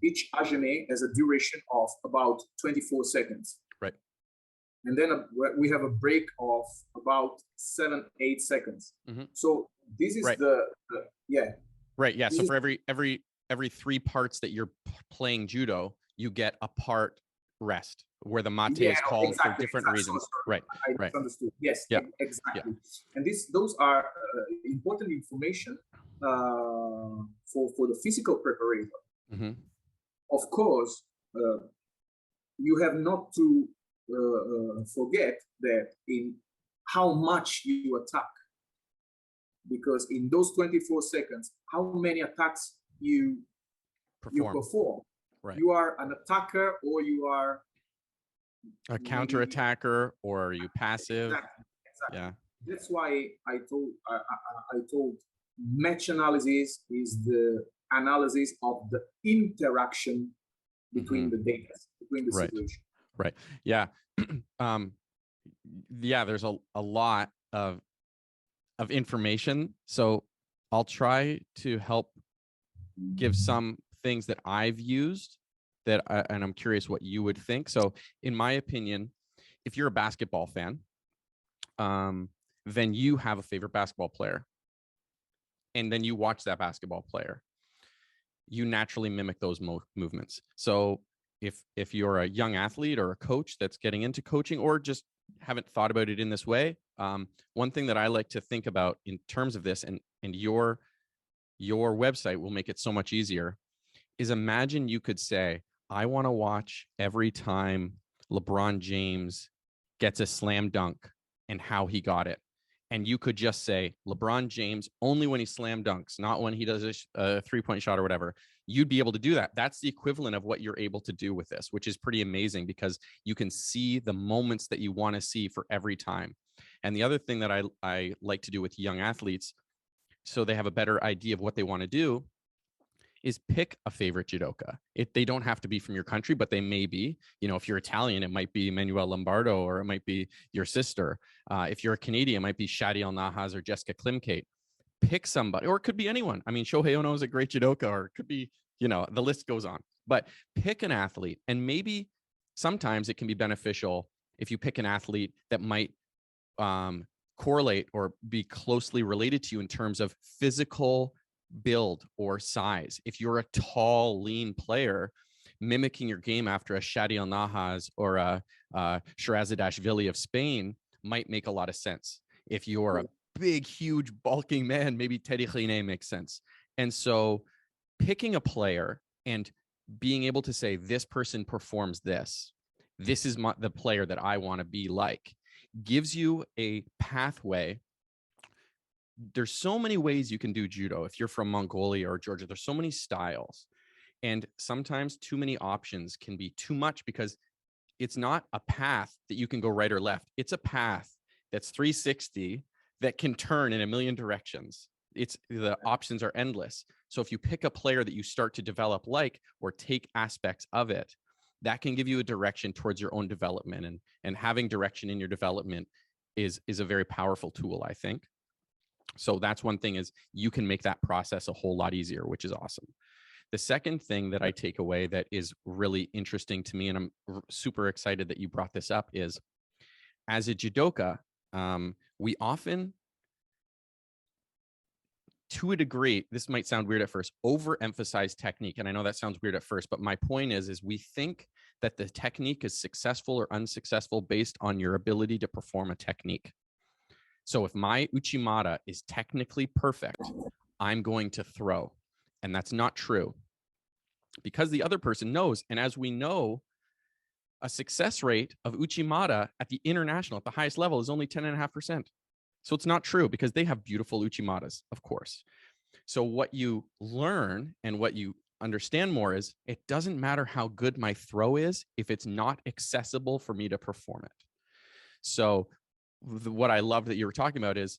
each Hajime has a duration of about 24 seconds. Right. And then we have a break of about 7-8 seconds. So this is Right. Yeah. So for every 3 parts that you're playing judo, you get a part rest where the mate is called for different reasons. Right. I understood. Yes. Yeah. Exactly. Yeah. And those are important information for the physical preparator. Of course, you have not to forget that in how much you attack, because in those 24 seconds, how many attacks you perform. Right. You are an attacker, or you are a counter attacker, or are you passive? Exactly. Yeah. That's why I told match analysis is the analysis of the interaction between the data, between the situation. Right. Yeah. Yeah. There's a lot of information, so I'll try to help give some things that I've used and I'm curious what you would think. So in my opinion, if you're a basketball fan, then you have a favorite basketball player, and then you watch that basketball player, you naturally mimic those movements. So if you're a young athlete or a coach that's getting into coaching, or just haven't thought about it in this way, one thing that I like to think about in terms of this, and your website will make it so much easier, is imagine you could say, I want to watch every time LeBron James gets a slam dunk and how he got it. And you could just say LeBron James only when he slam dunks, not when he does a three-point shot or whatever. You'd be able to do that. That's the equivalent of what you're able to do with this, which is pretty amazing because you can see the moments that you want to see for every time. And the other thing that I like to do with young athletes, so they have a better idea of what they want to do, is pick a favorite judoka. They don't have to be from your country, but they may be. You know, if you're Italian, it might be Manuel Lombardo, or it might be your sister. If you're a Canadian, it might be Shady Nahas or Jessica Klimkate. Pick somebody, or it could be anyone. I mean, Shohei Ono is a great judoka, or it could be, you know, the list goes on. But pick an athlete, and maybe sometimes it can be beneficial if you pick an athlete that might correlate or be closely related to you in terms of physical build or size. If you're a tall, lean player, mimicking your game after a Shady Nahas or a Shirazadashvili of Spain might make a lot of sense. If you're a big, huge, bulking man, maybe Teddy Rene makes sense. And so picking a player and being able to say, this person performs this. This is the player that I want to be like, gives you a pathway. There's so many ways you can do judo. If you're from Mongolia or Georgia, there's so many styles. And sometimes too many options can be too much because it's not a path that you can go right or left. It's a path that's 360 that can turn in a million directions. The options are endless. So if you pick a player that you start to develop or take aspects of it, that can give you a direction towards your own development. And having direction in your development is a very powerful tool, I think. So that's one thing, is you can make that process a whole lot easier, which is awesome. The second thing that I take away that is really interesting to me, and I'm super excited that you brought this up, is as a judoka, we often, to a degree, this might sound weird at first, overemphasize technique. And I know that sounds weird at first, but my point is we think that the technique is successful or unsuccessful based on your ability to perform a technique. So if my Uchimata is technically perfect, I'm going to throw. And that's not true, because the other person knows. And as we know, a success rate of Uchimata at the international, at the highest level, is only 10.5%. So it's not true, because they have beautiful Uchimatas, of course. So what you learn and what you understand more is, it doesn't matter how good my throw is if it's not accessible for me to perform it. So what I love that you were talking about is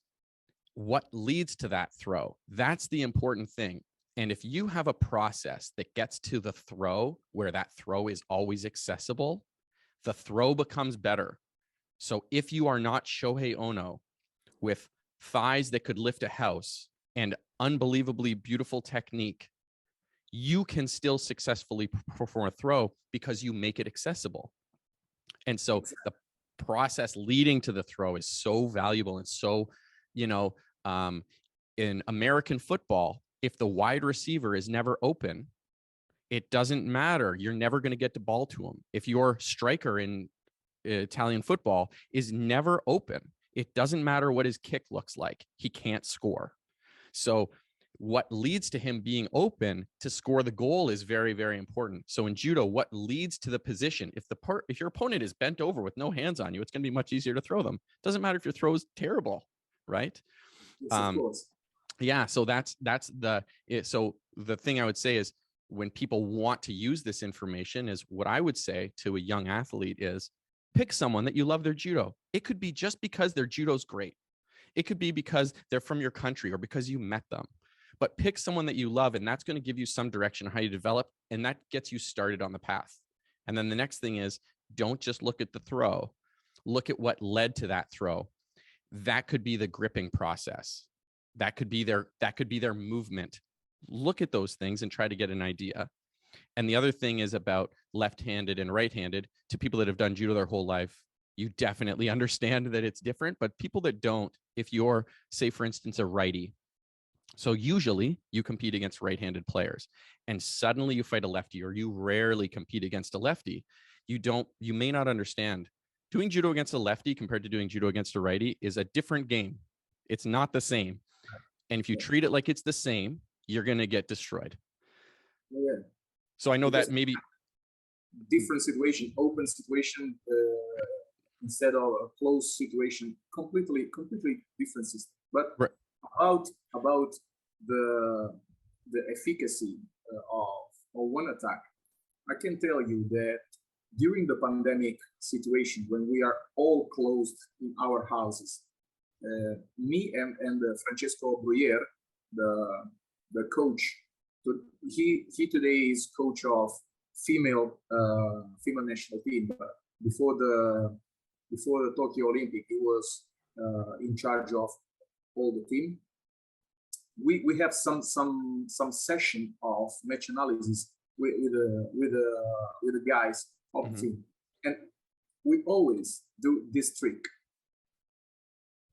what leads to that throw. That's the important thing. And if you have a process that gets to the throw where that throw is always accessible, the throw becomes better. So if you are not Shohei Ono with thighs that could lift a house and unbelievably beautiful technique, you can still successfully perform a throw because you make it accessible. And so the process leading to the throw is so valuable. And so, in American football, if the wide receiver is never open, it doesn't matter. You're never going to get the ball to him. If your striker in Italian football is never open, it doesn't matter what his kick looks like. He can't score. So what leads to him being open to score the goal is very, very important. So in judo, what leads to the position, if your opponent is bent over with no hands on you, it's going to be much easier to throw them. Doesn't matter if your throw is terrible, right? Yes, of course. Yeah. So so the thing I would say is, when people want to use this information, is what I would say to a young athlete is, pick someone that you love their judo. It could be just because their judo's great. It could be because they're from your country or because you met them. But pick someone that you love, and that's going to give you some direction on how you develop, and that gets you started on the path. And then the next thing is, don't just look at the throw. Look at what led to that throw. That could be the gripping process. That could be their movement. Look at those things and try to get an idea. And the other thing is about left-handed and right-handed. To people that have done judo their whole life, you definitely understand that it's different. But people that don't, if you're, say, for instance, a righty, so usually you compete against right-handed players, and suddenly you fight a lefty, or you rarely compete against a lefty. You may not understand. Doing judo against a lefty compared to doing judo against a righty is a different game. It's not the same. And if you treat it like it's the same, you're going to get destroyed. Yeah. So I know that maybe different situation, open situation, instead of a closed situation, completely different system. But Right. about the efficacy of one attack, I can tell you that during the pandemic situation, when we are all closed in our houses, me and Francesco Bruyere, the coach, he today is coach of female national team. But before the Tokyo Olympic, he was in charge of all the team. We have some session of match analysis with the guys of the team, and we always do this trick.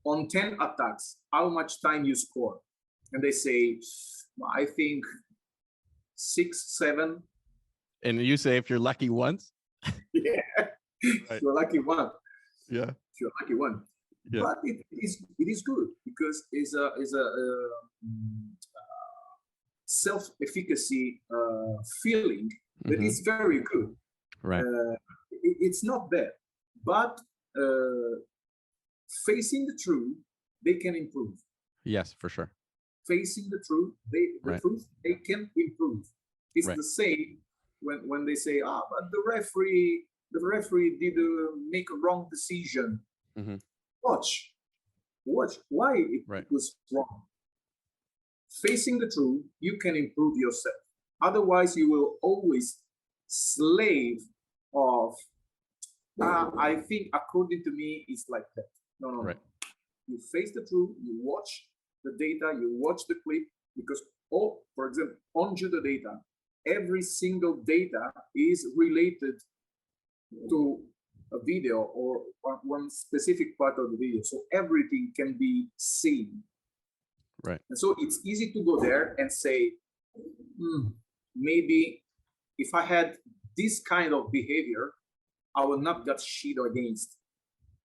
On 10 attacks, how much time you score? And they say, I think 6, 7. And you say if you're lucky once? Yeah, right. If you're lucky one. Yeah. If you're lucky one. Yeah. But it is good because it's a self-efficacy feeling that is very good. Right. It's not bad, but facing the truth, they can improve. Yes, for sure. Facing the truth, truth, they can improve. It's the same when they say, but the referee did make a wrong decision. Watch why it was wrong. Facing the truth, you can improve yourself. Otherwise, you will always slave of, I think according to me, it's like that. No. You face the truth, you watch the data, you watch the clip, because, for example, on Judo data, every single data is related to a video or one specific part of the video. So everything can be seen. Right. And so it's easy to go there and say, maybe if I had this kind of behavior, I will not get shit against.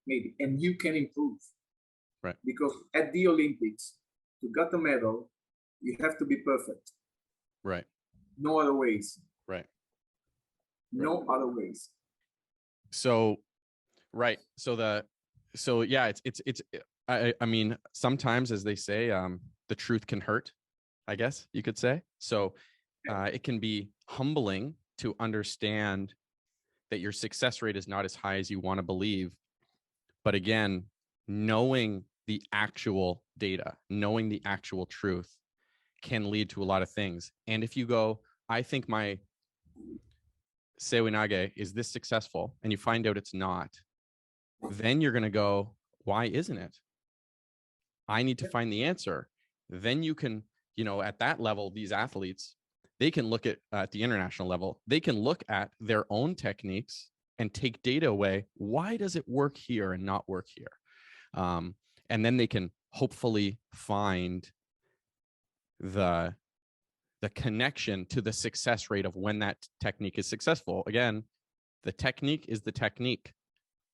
Maybe. And you can improve. Right. Because at the Olympics, to get a medal, you have to be perfect. Right. No other ways. Right. No other ways. So, right. So yeah, I mean, sometimes, as they say, the truth can hurt, I guess you could say. So it can be humbling to understand that your success rate is not as high as you want to believe. But again, knowing the actual data, knowing the actual truth can lead to a lot of things. And if you go, I think my Sewinage is this successful, and you find out it's not, then you're going to go, why isn't it? I need to find the answer. Then you can, at that level, these athletes, they can look at the international level, they can look at their own techniques and take data away. Why does it work here and not work here? And then they can hopefully find the connection to the success rate of when that technique is successful. Again, the technique is the technique.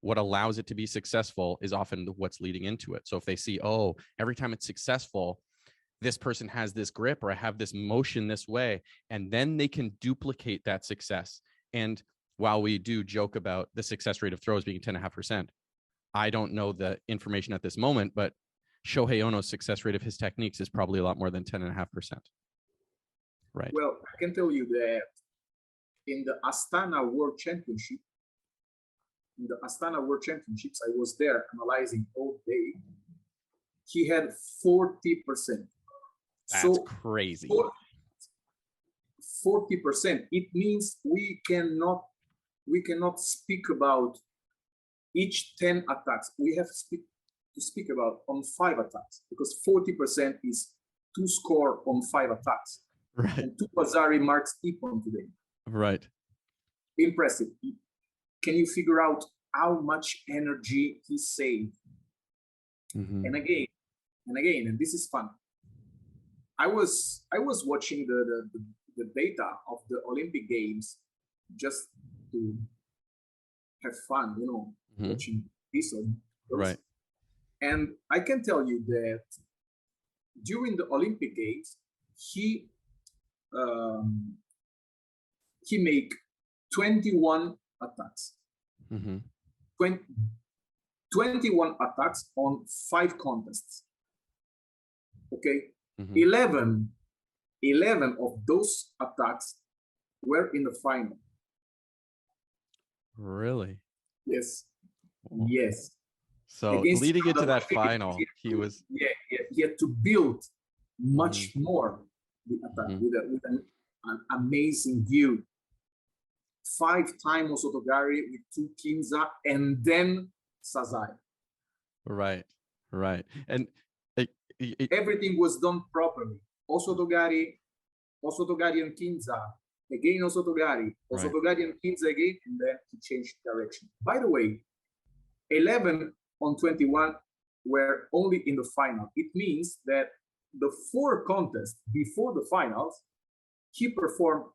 What allows it to be successful is often what's leading into it. So if they see, every time it's successful, this person has this grip, or I have this motion this way, and then they can duplicate that success. And while we do joke about the success rate of throws being 10.5%, I don't know the information at this moment, but Shohei Ono's success rate of his techniques is probably a lot more than 10.5%. Right. Well, I can tell you that in the Astana World Championship, I was there analyzing all day. He had 40%. That's crazy. 40%. It means we cannot speak about each 10 attacks. We have to speak about on 5 attacks, because 40% is 2 score on 5 attacks. Right. And 2 Bazari marks Ipon today. Right. Impressive. Can you figure out how much energy he saved? And again, and this is fun. I was watching the data of the Olympic Games just to have fun, watching this. Right. And I can tell you that during the Olympic Games, he make 21 attacks. 21 attacks on 5 contests. Okay, Mhm. 11 of those attacks were in the final. Really? Yes, Well, yes. so Against leading into another that final, he was. he had to build much Mhm. more the attack Mhm. with an amazing view. 5-time Osotogari with 2 Kinza and then Sazai. Right, right. And Everything was done properly. Osotogari and Kinza, again Osotogari, right. Osotogari and Kinza again, and then he changed direction. By the way, 11 on 21 were only in the final. It means that the 4 contests before the finals, he performed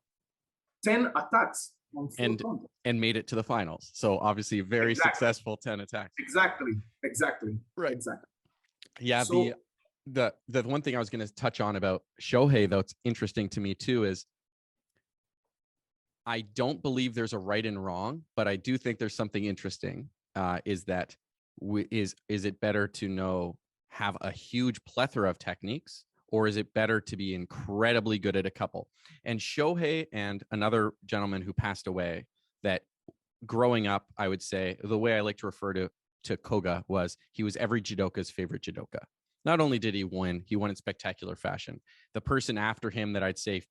10 attacks on 4 contests. And made it to the finals. So obviously very successful 10 attacks. Exactly. Right. Exactly. Yeah, So, the one thing I was going to touch on about Shohei, though, it's interesting to me too, is I don't believe there's a right and wrong, but I do think there's something interesting. Is that is it better to have a huge plethora of techniques, or is it better to be incredibly good at a couple? And Shohei and another gentleman who passed away, that growing up, I would say the way I like to refer to Koga was he was every judoka's favorite judoka. Not only did he win in spectacular fashion. The person after him that I'd say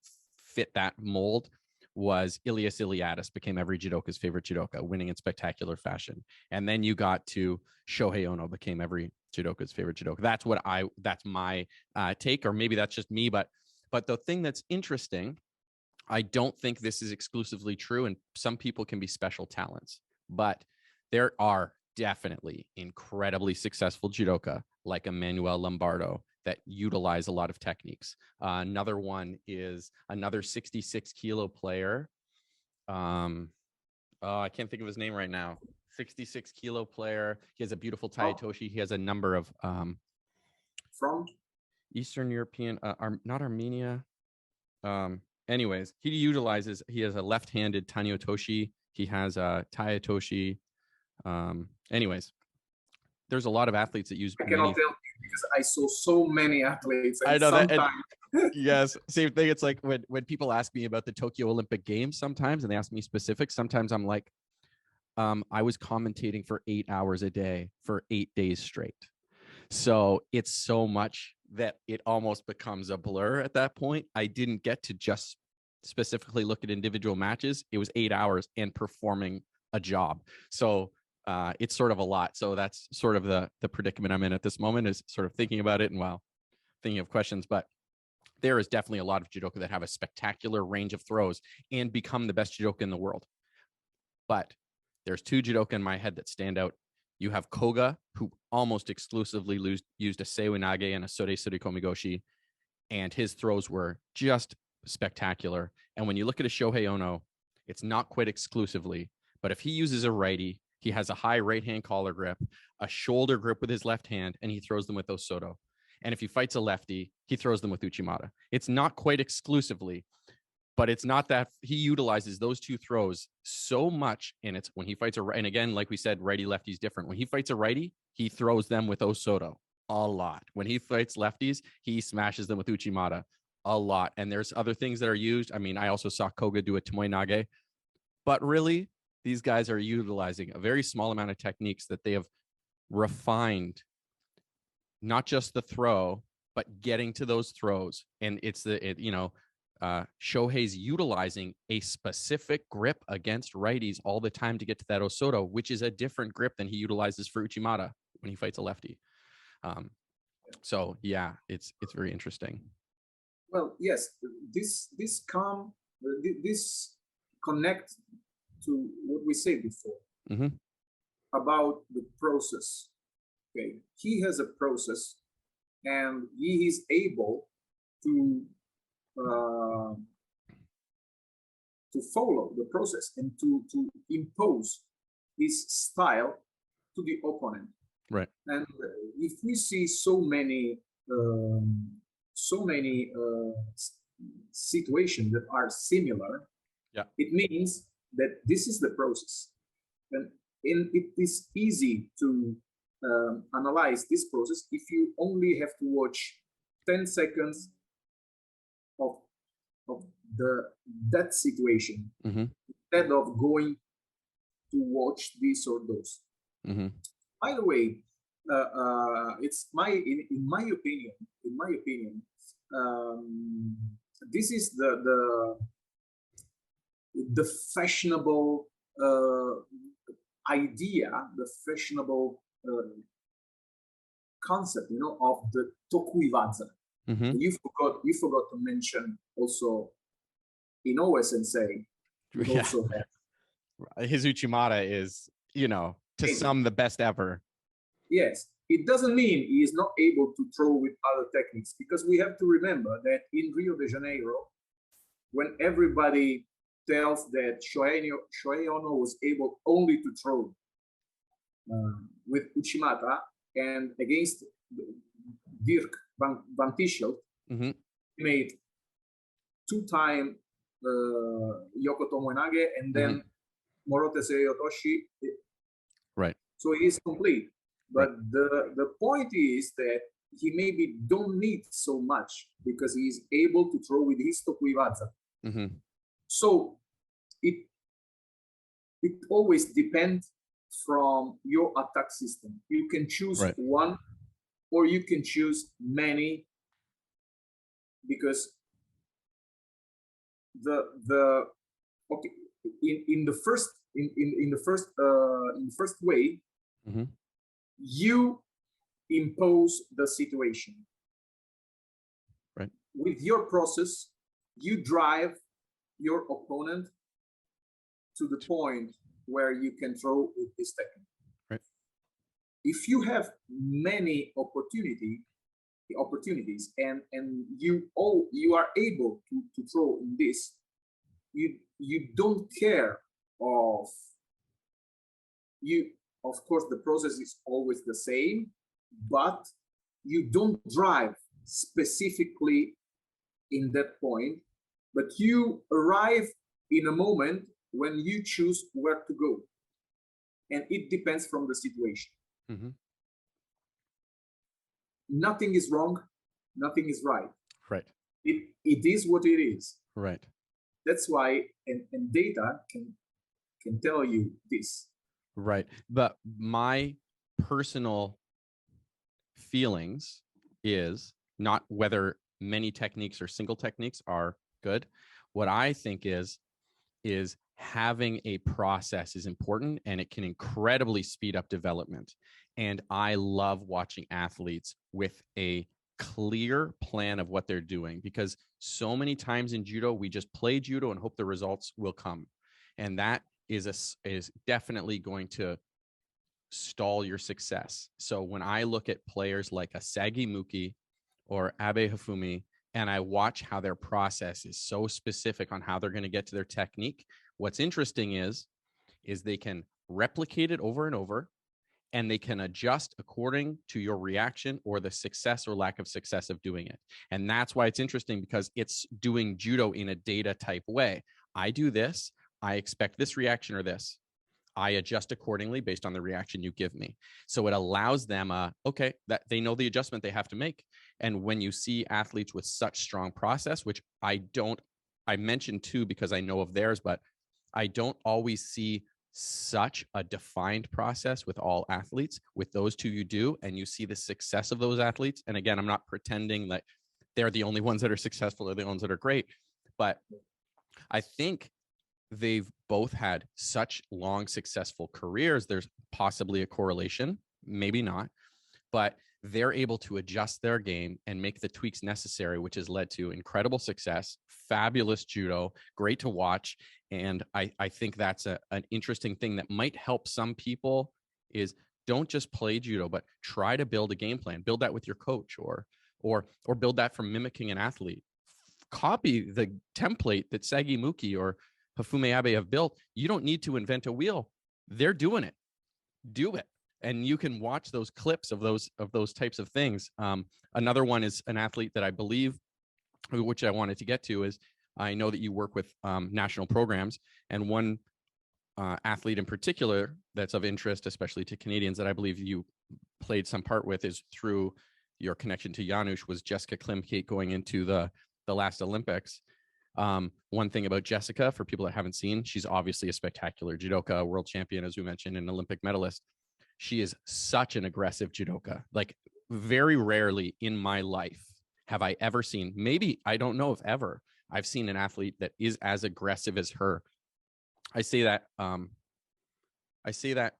fit that mold was Ilias Iliadis, became every judoka's favorite judoka, winning in spectacular fashion. And then you got to Shohei Ono, became every judoka's favorite judoka. That's my take, or maybe that's just me. But the thing that's interesting, I don't think this is exclusively true, and some people can be special talents, but there are definitely incredibly successful judoka like Emmanuel Lombardo that utilize a lot of techniques. Another one is another 66 kilo player. I can't think of his name right now. 66 kilo player. He has a beautiful Taitoshi. He has a number of from Eastern European, not Armenia. Anyways, he has a left-handed Taniotoshi. He has a Taitoshi. Anyways, there's a lot of athletes that use. I cannot tell you because I saw so many athletes. And I know sometimes... that. And, yes, same thing. It's like when people ask me about the Tokyo Olympic Games sometimes, and they ask me specifics. Sometimes I'm like, I was commentating for 8 hours a day for 8 days straight. So it's so much that it almost becomes a blur at that point. I didn't get to just specifically look at individual matches. It was 8 hours and performing a job. So it's sort of a lot. So that's sort of the predicament I'm in at this moment, is sort of thinking about it and thinking of questions. But there is definitely a lot of judoka that have a spectacular range of throws and become the best judoka in the world. But there's 2 judoka in my head that stand out. You have Koga, who almost exclusively used a Seiunage and a Sore Surikomigoshi, and his throws were just spectacular. And when you look at a Shohei Ono, it's not quite exclusively, but if he uses a righty, he has a high right-hand collar grip, a shoulder grip with his left hand, and he throws them with Osoto. And if he fights a lefty, he throws them with Uchimata. It's not quite exclusively, but it's not that he utilizes those 2 throws so much. And it's when he fights and again, like we said, righty lefty is different. When he fights a righty, he throws them with Osoto a lot. When he fights lefties, he smashes them with Uchimata a lot. And there's other things that are used. I mean, I also saw Koga do a Tomoe Nage, but really these guys are utilizing a very small amount of techniques that they have refined, not just the throw, but getting to those throws. And it's Shohei's utilizing a specific grip against righties all the time to get to that Osoto, which is a different grip than he utilizes for Uchimata when he fights a lefty. So yeah, it's very interesting. Well, yes, this connect to what we said before about the process. Okay, he has a process, and he is able to follow the process and to impose his style to the opponent. Right. And if we see so many situations that are similar, it means that this is the process, and it is easy to analyze this process if you only have to watch 10 seconds of that situation instead of going to watch this or those. By the way, it's in my opinion, this is the fashionable idea, the fashionable concept, of the tokuiwaza. You forgot to mention also Inoue Sensei. Also have. His Uchimata is, to some the best ever. Yes, it doesn't mean he is not able to throw with other techniques, because we have to remember that in Rio de Janeiro, when everybody tells that Shohei Ono was able only to throw with Uchimata and against Dirk Van Tischelt, he made 2-time Yoko Tomoenage and then Morotase Yotoshi. Right. So he is complete. But the point is that he maybe don't need so much because he is able to throw with his tokuiwaza. So it always depends from your attack system. You can choose one, or you can choose many, because in the first way, you impose the situation. Right. With your process, you drive your opponent to the point where you can throw with this technique. Right. If you have many opportunities and you are able to throw in this, you don't care of you. Of course, the process is always the same, but you don't drive specifically in that point, but you arrive in a moment when you choose where to go. And it depends from the situation. Nothing is wrong, nothing is right. Right. It is what it is. Right. That's why, and data can tell you this. Right. But my personal feelings is not whether many techniques or single techniques are good. What I think is having a process is important, and it can incredibly speed up development. And I love watching athletes with a clear plan of what they're doing, because so many times in judo, we just play judo and hope the results will come. And that is definitely going to stall your success. So when I look at players like a Sagi Muki or Abe Hifumi, and I watch how their process is so specific on how they're going to get to their technique, what's interesting is they can replicate it over and over, and they can adjust according to your reaction or the success or lack of success of doing it. And that's why it's interesting, because it's doing judo in a data type way. I do this, I expect this reaction or this. I adjust accordingly based on the reaction you give me. So it allows them, okay, that they know the adjustment they have to make. And when you see athletes with such strong process, which I mentioned too, because I know of theirs, but I don't always see such a defined process with all athletes. With those two, you do, and you see the success of those athletes. And again, I'm not pretending that they're the only ones that are successful or the ones that are great, but I think they've both had such long, successful careers. There's possibly a correlation, maybe not, but they're able to adjust their game and make the tweaks necessary, which has led to incredible success, fabulous judo, great to watch. And I think that's an interesting thing that might help some people is don't just play judo, but try to build a game plan, build that with your coach or build that from mimicking an athlete. Copy the template that Sagi Muki or Hifumi Abe have built. You don't need to invent a wheel. They're doing it. Do it. And you can watch those clips of those types of things. Another one is an athlete that I believe, which I wanted to get to, is I know that you work with national programs, and one athlete in particular that's of interest, especially to Canadians, that I believe you played some part with is through your connection to Janusz was Jessica Klimkate going into the last Olympics. One thing about Jessica, for people that haven't seen, she's obviously a spectacular judoka, world champion, as we mentioned, an Olympic medalist. She is such an aggressive judoka. Like, very rarely in my life have I ever seen, maybe, I don't know if ever, I've seen an athlete that is as aggressive as her. I say that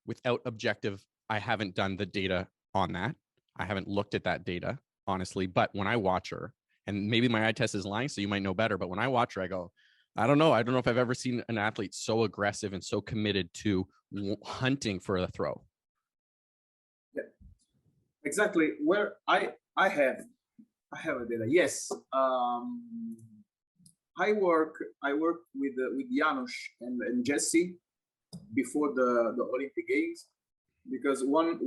without objective. I haven't done the data on that. I haven't looked at that data, honestly. But when I watch her, and maybe my eye test is lying, so you might know better, but when I watch her, I go, I don't know if I've ever seen an athlete so aggressive and so committed to hunting for the throw. Yeah, exactly. Where I have a data. Yes. I work with Janusz and Jesse before the Olympic Games, because one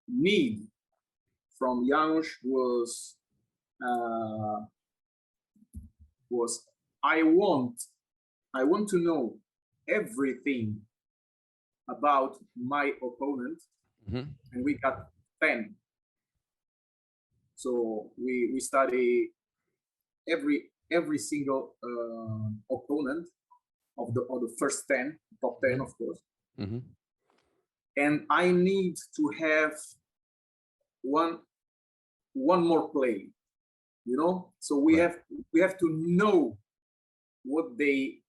need from Janusz was I want to know everything about my opponent, and we got 10. So we study every single opponent of the first 10, top 10, of course. And I need to have one more play, you know. So we have to know what the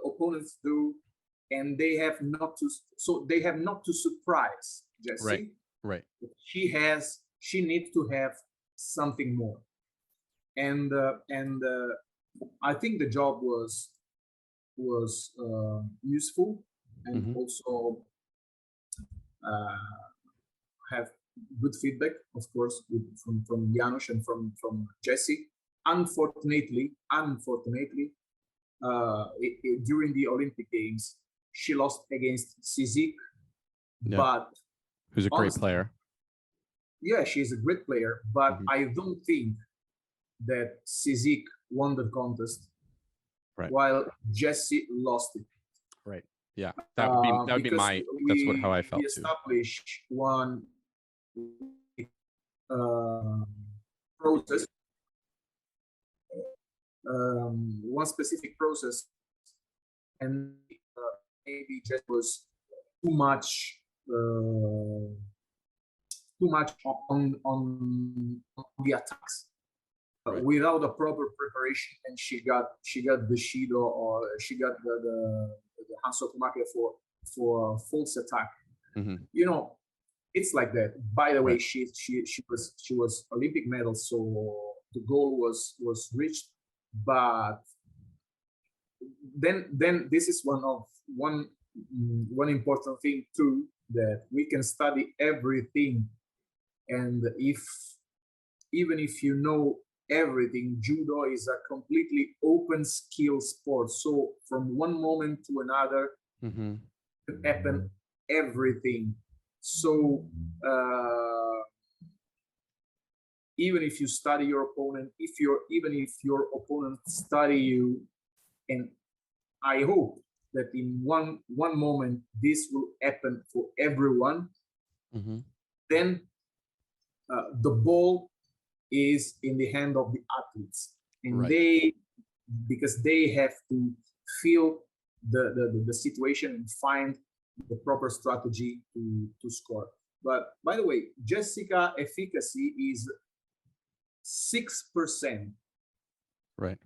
opponents do, and they have not to surprise Jessie. Right. She needs to have something more, and I think the job was useful, and also have good feedback, of course, from Janusz and from Jessie. Unfortunately, during the Olympic Games, she lost against Sizik, but who's a great player. Yeah, she's a great player, but I don't think that Sizik won the contest, while Jessie lost it. Right. Yeah, that would be my. How I felt. We established one process, one specific process, and maybe just was too much on the attacks without a proper preparation, and she got the Judo, or she got the Hansoku market for false attack. You know, it's like that. By the way, she was Olympic medal, so the goal was reached. But then this is one important thing too, that we can study everything, and even if you know everything, judo is a completely open skill sport. So from one moment to another, it happen everything. So even if you study your opponent, even if your opponent study you, and I hope that in one moment this will happen for everyone, then the ball is in the hand of the athletes, and because they have to feel the situation and find the proper strategy to score. But by the way, Jessica efficacy is 6%. Right.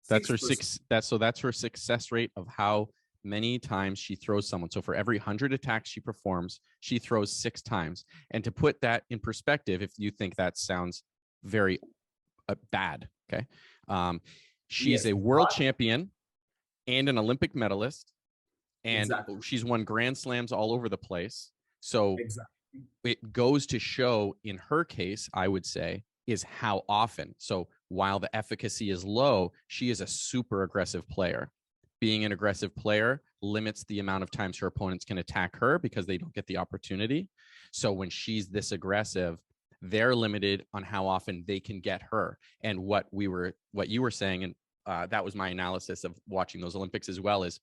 That's 6%. That's her success rate of how many times she throws someone. So for every 100 attacks she performs, she throws 6 times. And to put that in perspective, if you think that sounds very bad, okay, she's a world champion and an Olympic medalist, and she's won Grand Slams all over the place. So it goes to show, in her case, I would say, is how often. So while the efficacy is low, she is a super aggressive player. Being an aggressive player limits the amount of times her opponents can attack her because they don't get the opportunity. So when she's this aggressive, they're limited on how often they can get her. And what you were saying, and that was my analysis of watching those Olympics as well, is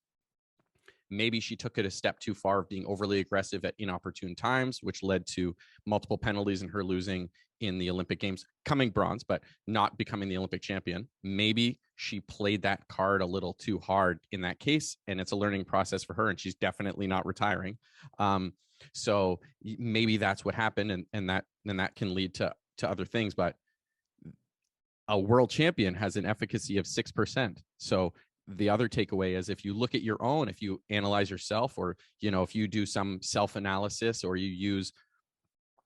maybe she took it a step too far of being overly aggressive at inopportune times, which led to multiple penalties and her losing in the Olympic Games, coming bronze, but not becoming the Olympic champion. Maybe she played that card a little too hard in that case, and it's a learning process for her, and she's definitely not retiring. So maybe that's what happened, and that can lead to other things. But a world champion has an efficacy of 6%. So the other takeaway is, if you look at your own, if you analyze yourself, or, if you do some self-analysis, or you use,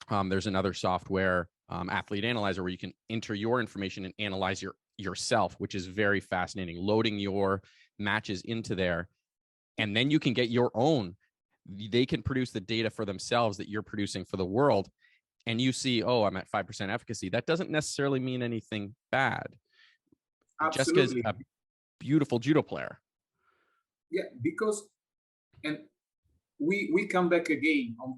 there's another software, Athlete Analyzer, where you can enter your information and analyze yourself, which is very fascinating, loading your matches into there. And then you can get your own. They can produce the data for themselves that you're producing for the world. And you see, oh, I'm at 5% efficacy. That doesn't necessarily mean anything bad. Absolutely. Jessica's a beautiful judo player. Yeah, because, and we come back again on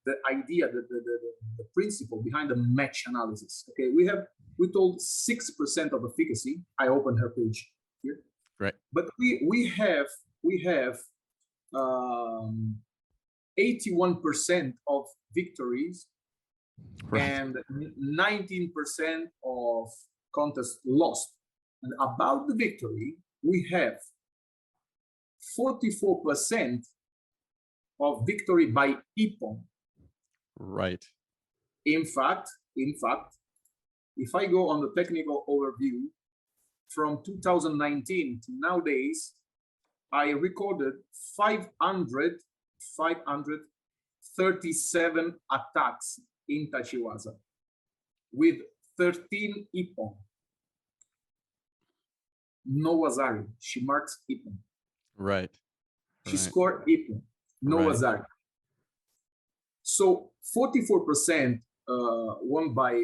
the idea, the principle behind the match analysis. Okay, we told 6% of efficacy. I opened her page here. Right. But we have 81% of victories, right, and 19% of contests lost. And about the victory, we have 44% of victory by ippon. Right. In fact, if I go on the technical overview from 2019 to nowadays, I recorded 537 attacks in Tachiwaza with 13 ippon. No wazari. She marks ippon. Right. She scored ippon. No wazari. So 44% won by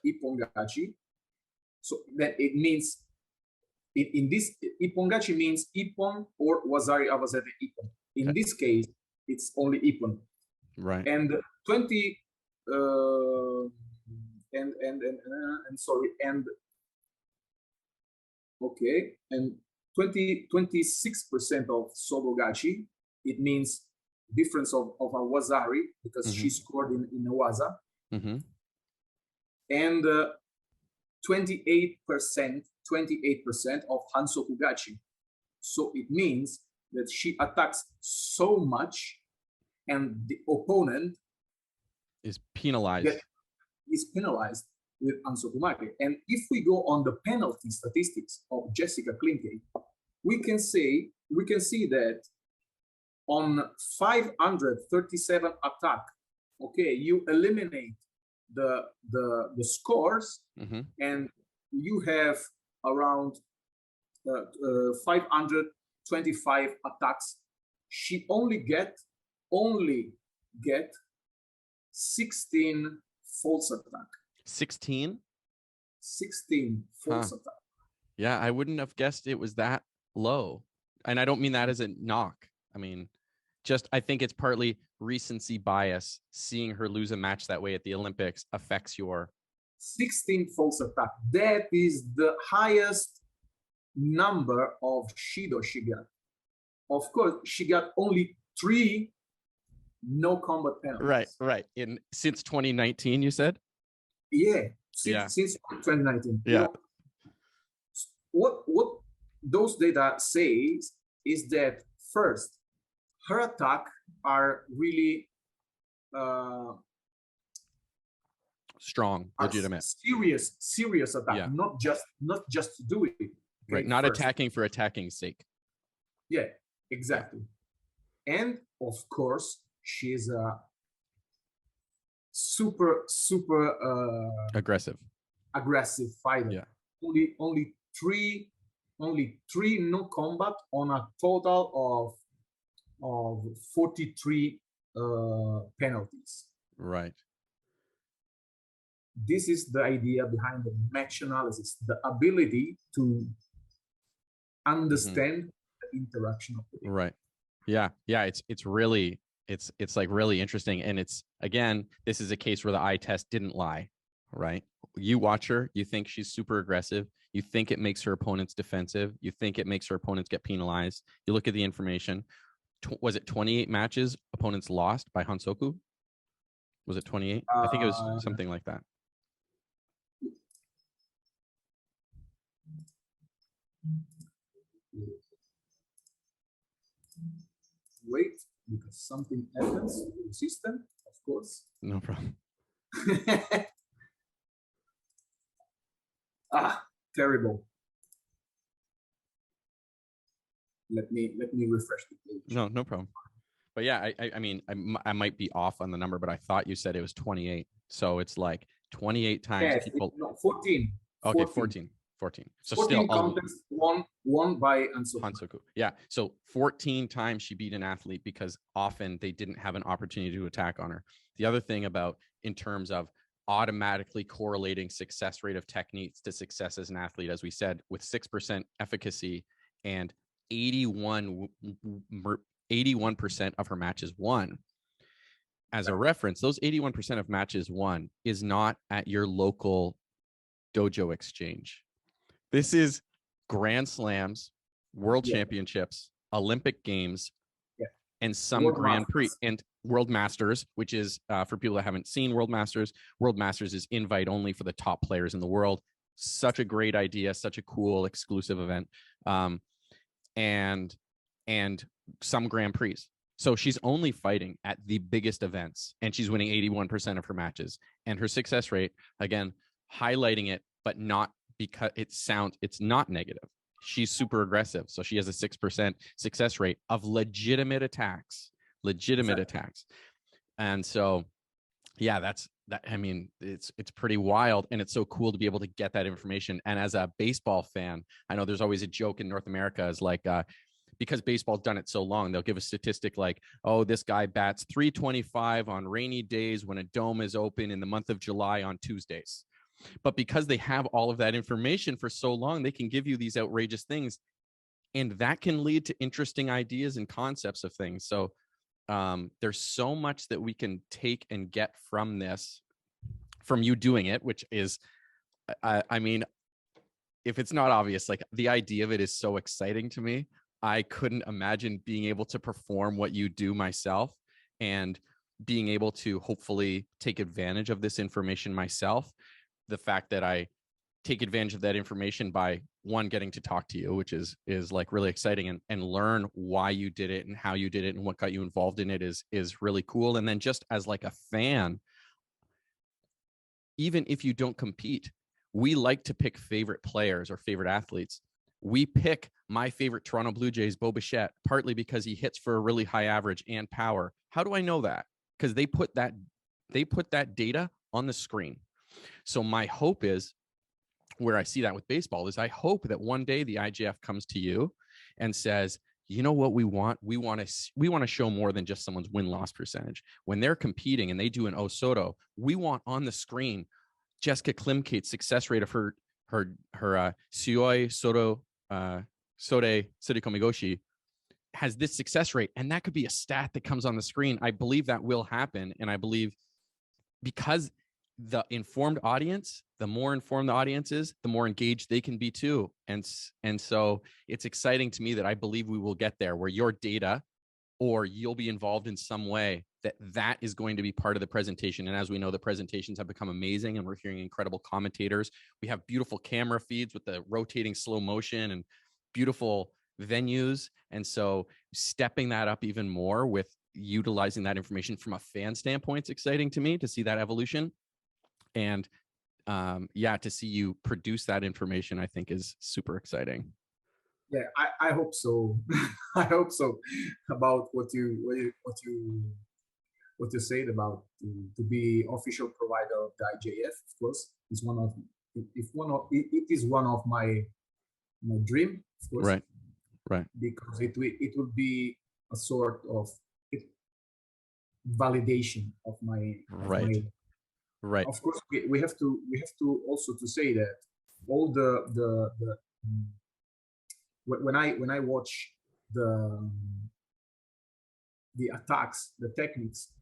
ippongachi. So that it means in this, ippongachi means ippon or wazari avazete ippon. In this case, it's only ippon. Right. And 26% of sobogachi, it means difference of a wazari, because she scored in a waza. And 28% of hansokugachi. So it means that she attacks so much and the opponent is penalized with hansokumake. And if we go on the penalty statistics of Jessica Klimke, we can see that on 537 attack, okay, you eliminate the scores, and you have around 525 attacks. She only get 16 false attack. 16 false attack. Yeah, I wouldn't have guessed it was that low. And I don't mean that as a knock. I mean, I think it's partly recency bias. Seeing her lose a match that way at the Olympics affects your 16 false attack. That is the highest number of Shido she got. Of course, she got only 3 no combat penalties. Right. Since 2019, you said? Yeah. Since 2019. Yeah. What those data says is that, first, her attack are really strong, legitimate, serious attack. Yeah. Not just to do it. Okay, right. Not first. Attacking for attacking's sake. Yeah, exactly. And of course, she's a super aggressive fighter. Yeah. Only three no combat on a total of 43 penalties. Right. This is the idea behind the match analysis, the ability to understand the interaction of the game. Right. Yeah. It's really like really interesting. And it's, again, this is a case where the eye test didn't lie, right? You watch her, you think she's super aggressive. You think it makes her opponents defensive. You think it makes her opponents get penalized. You look at the information. was it 28 matches opponents lost by Hansoku? Was it 28? I think it was something like that. Wait, because something happens to the system, of course. No problem. Terrible. Let me refresh the page. No problem. But yeah, I mean, I might be off on the number, but I thought you said it was 28. So it's like 28 times yes, people. No, 14. Okay, 14. So 14 still contests won by Hansoku. Yeah. So 14 times she beat an athlete because often they didn't have an opportunity to attack on her. The other thing about in terms of automatically correlating success rate of techniques to success as an athlete, as we said, with 6% efficacy and 81% of her matches won. As a reference, those 81% of matches won is not at your local dojo exchange. This is Grand Slams, World Championships, Olympic Games, and some World Grand Masters. Prix and World Masters, which is for people that haven't seen World Masters. World Masters is invite only for the top players in the world. Such a great idea, such a cool exclusive event, and some Grand Prix. So she's only fighting at the biggest events, and she's winning 81% of her matches. And her success rate, again, highlighting it, but not because it's not negative. She's super aggressive. So she has a 6% success rate of legitimate attacks. And so, yeah, I mean, it's pretty wild. And it's so cool to be able to get that information. And as a baseball fan, I know there's always a joke in North America is like, because baseball's done it so long, they'll give a statistic like, oh, this guy bats 325 on rainy days when a dome is open in the month of July on Tuesdays. But because they have all of that information for so long, they can give you these outrageous things. And that can lead to interesting ideas and concepts of things. So there's so much that we can take and get from this, from you doing it, which is, I mean, if it's not obvious, like the idea of it is so exciting to me. I couldn't imagine being able to perform what you do myself and being able to hopefully take advantage of this information myself. The fact that I take advantage of that information by one, getting to talk to you, which is like really exciting, and learn why you did it and how you did it and what got you involved in it is really cool. And then just as like a fan, even if you don't compete, we like to pick favorite players or favorite athletes. We pick my favorite Toronto Blue Jays, Bo Bichette, partly because he hits for a really high average and power. How do I know that? Because they put that data on the screen. So my hope is, where I see that with baseball, is I hope that one day the IJF comes to you and says, you know what we want? We want to show more than just someone's win-loss percentage. When they're competing and they do an Osoto, we want on the screen Jessica Klimkate's success rate of her Suoi Soto Sode Komigoshi has this success rate, and that could be a stat that comes on the screen. I believe that will happen, and I believe because the informed audience, the more informed the audience is, the more engaged they can be too. And so it's exciting to me that I believe we will get there where your data, or you'll be involved in some way that is going to be part of the presentation. And as we know, the presentations have become amazing, and we're hearing incredible commentators. We have beautiful camera feeds with the rotating slow motion and beautiful venues. And so stepping that up even more with utilizing that information from a fan standpoint, it's exciting to me to see that evolution. And to see you produce that information, I think is super exciting. Yeah, I hope so. I hope so. About what you said about to be official provider of the IJF. Of course, it is one of my dream. Of course, right. Because it will be a sort of validation of my Right. Of course, we have to also to say that all the when I watch the attacks, the techniques,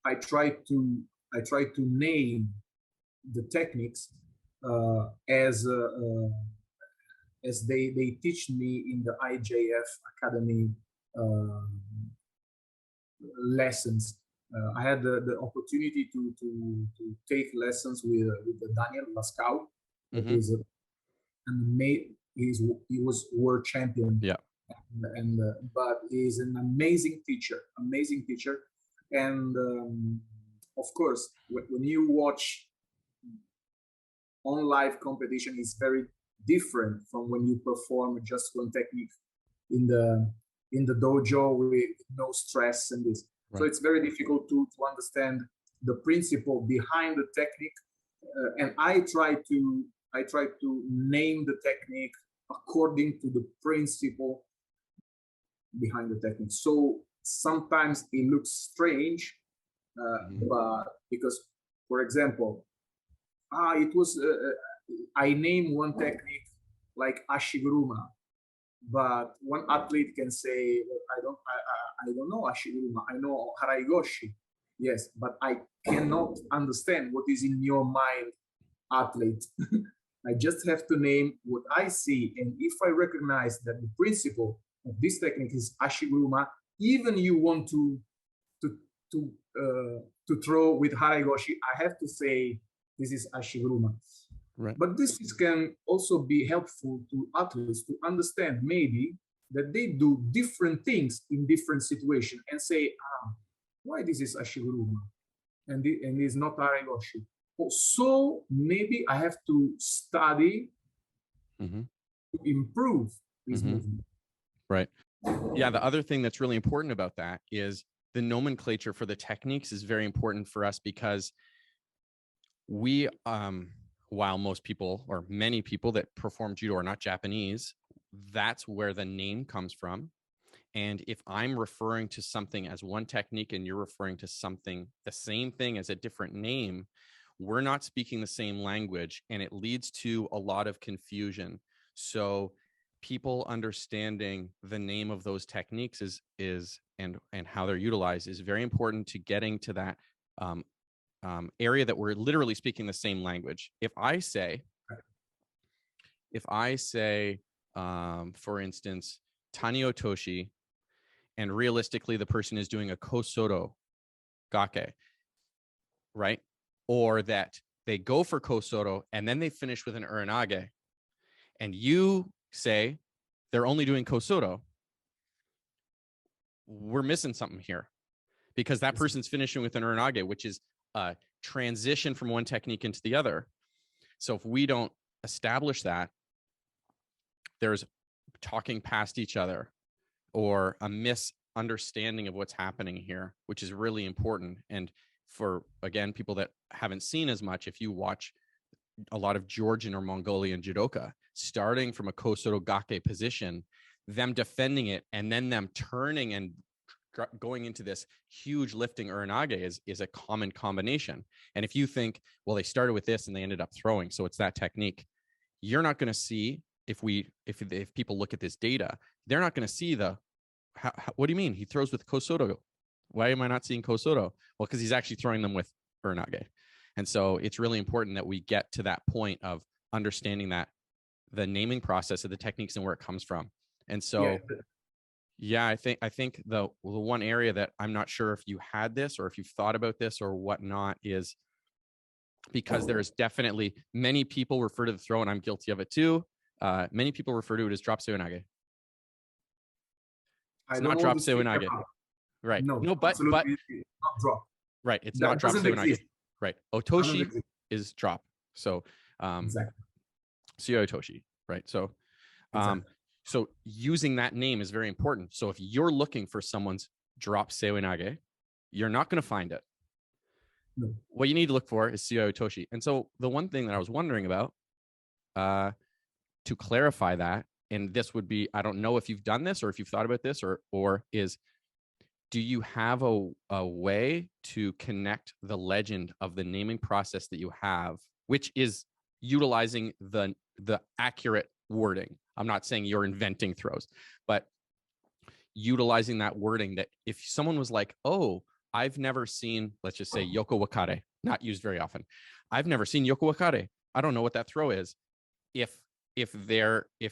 I try to name the techniques as they teach me in the IJF Academy lessons. I had the opportunity to take lessons with Daniel Lascaux, that is he was world champion. Yeah. And but he's an amazing teacher, and of course when you watch on live competition, is very different from when you perform just one technique in the dojo with no stress and this. Right. So it's very difficult to understand the principle behind the technique, and I try to name the technique according to the principle behind the technique. So sometimes it looks strange, but because, for example, it was I name one technique like ashiguruma, but one athlete can say, I don't know ashiguruma, I know haraigoshi. Yes, but I cannot understand what is in your mind, athlete. I just have to name what I see, and if I recognize that the principle of this technique is ashiguruma, even you want to throw with haraigoshi, I have to say this is ashiguruma. Right. But this can also be helpful to athletes to understand maybe that they do different things in different situations and say, why this is ashiguruma and it's not haraigoshi. So maybe I have to study to improve this movement. Right. Yeah. The other thing that's really important about that is the nomenclature for the techniques is very important for us, because we, while most people or many people that perform judo are not Japanese, that's where the name comes from. And if I'm referring to something as one technique and you're referring to something, the same thing as a different name, we're not speaking the same language, and it leads to a lot of confusion. So people understanding the name of those techniques and how they're utilized is very important to getting to that area that we're literally speaking the same language. If I say, for instance, Tani Otoshi, and realistically the person is doing a Kosoto Gake, right? Or that they go for Kosoto and then they finish with an Uranage, and you say they're only doing Kosoto, we're missing something here, because that person's finishing with an Uranage, which is a transition from one technique into the other. So if we don't establish that, there's talking past each other or a misunderstanding of what's happening here, which is really important. And for, again, people that haven't seen as much, if you watch a lot of Georgian or Mongolian judoka, starting from a Kosoto Gake position, them defending it, and then them turning and going into this huge lifting Uranage is a common combination. And if you think, well, they started with this and they ended up throwing, so it's that technique, you're not going to see, if people look at this data, they're not going to see what do you mean? He throws with Kosoto. Why am I not seeing Kosoto? Well, because he's actually throwing them with Uranage. And so it's really important that we get to that point of understanding that the naming process of the techniques and where it comes from. And so, yeah, I think the one area that I'm not sure if you had this or if you've thought about this or whatnot is, because there's definitely many people refer to the throw, and I'm guilty of it too. Many people refer to it as drop Seoinage. It's not drop Seoinage. Right. No, but not drop. Right. It's not drop Seoinage. Right. Otoshi is drop. So exactly. Seo Otoshi. Right. So exactly. So using that name is very important. So if you're looking for someone's drop Seoinage, you're not going to find it. No. What you need to look for is Seo Otoshi. And so the one thing that I was wondering about, to clarify that, and this would be, I don't know if you've done this or if you've thought about this, or is, do you have a way to connect the legend of the naming process that you have, which is utilizing the accurate wording? I'm not saying you're inventing throws, but utilizing that wording, that if someone was like, oh, I've never seen, let's just say Yoko Wakare, not used very often. I've never seen Yoko Wakare. I don't know what that throw is. If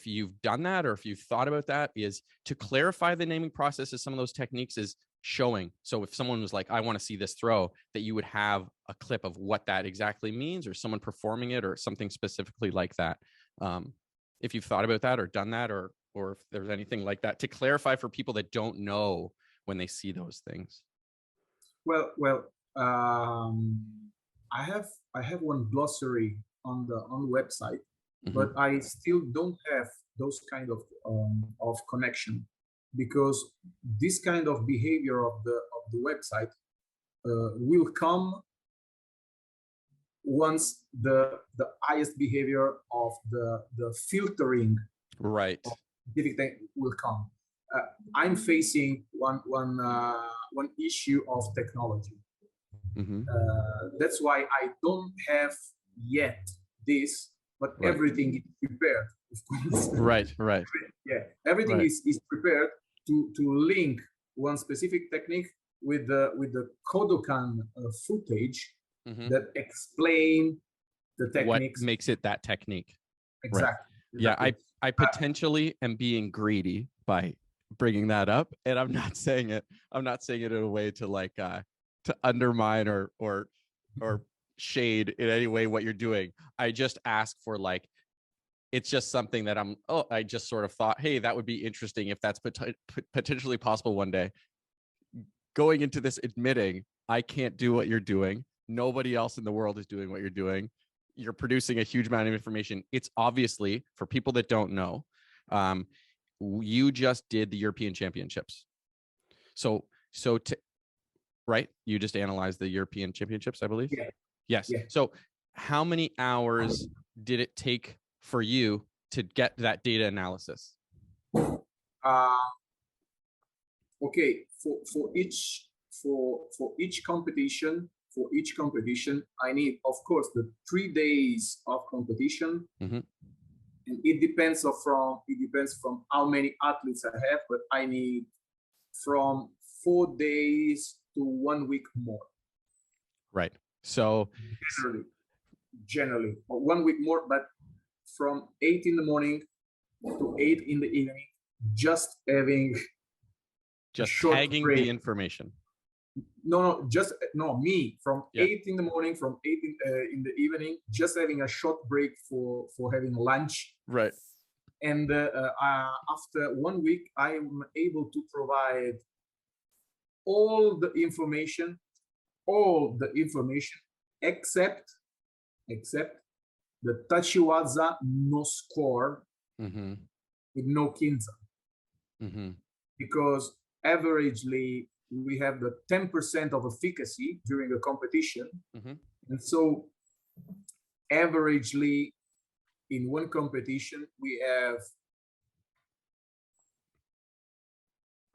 you've done that, or if you've thought about that, is to clarify the naming process of some of those techniques is showing. So if someone was like, I want to see this throw, that you would have a clip of what that exactly means, or someone performing it, or something specifically like that. If you've thought about that or done that, or if there's anything like that to clarify for people that don't know when they see those things. Well, I have one glossary on the website, but I still don't have those kind of connection, because this kind of behavior of the website will come once the highest behavior of the filtering right of specific thing will come. I'm facing one issue of technology. That's why I don't have yet this, but everything is prepared, of course. Right. Yeah, everything is prepared to link one specific technique with the Kodokan footage that explain the techniques. What makes it that technique? Exactly. Yeah, I potentially am being greedy by bringing that up, and I'm not saying it in a way to like to undermine or shade in any way what you're doing. I just ask for, like, it's just something that I just sort of thought, hey, that would be interesting if that's potentially possible one day. Going into this admitting I can't do what you're doing. Nobody else in the world is doing what you're doing. You're producing a huge amount of information. It's obviously, for people that don't know, you just did the European Championships. Right? You just analyzed the European Championships, I believe? Yeah. Yes. Yeah. So how many hours did it take for you to get that data analysis? Okay, for each competition, I need, of course, the 3 days of competition, and it depends from how many athletes I have, but I need from 4 days to 1 week more. Right. So generally, or 1 week more, but from 8 in the morning to 8 in the evening, just tagging break. The information. Me from 8 in the morning, from 8 in the evening, just having a short break for having lunch. Right. And after 1 week, I'm able to provide all the information, except the Tachiwaza no score with no Kinza. Because averagely we have the 10% of efficacy during a competition. And so averagely in one competition we have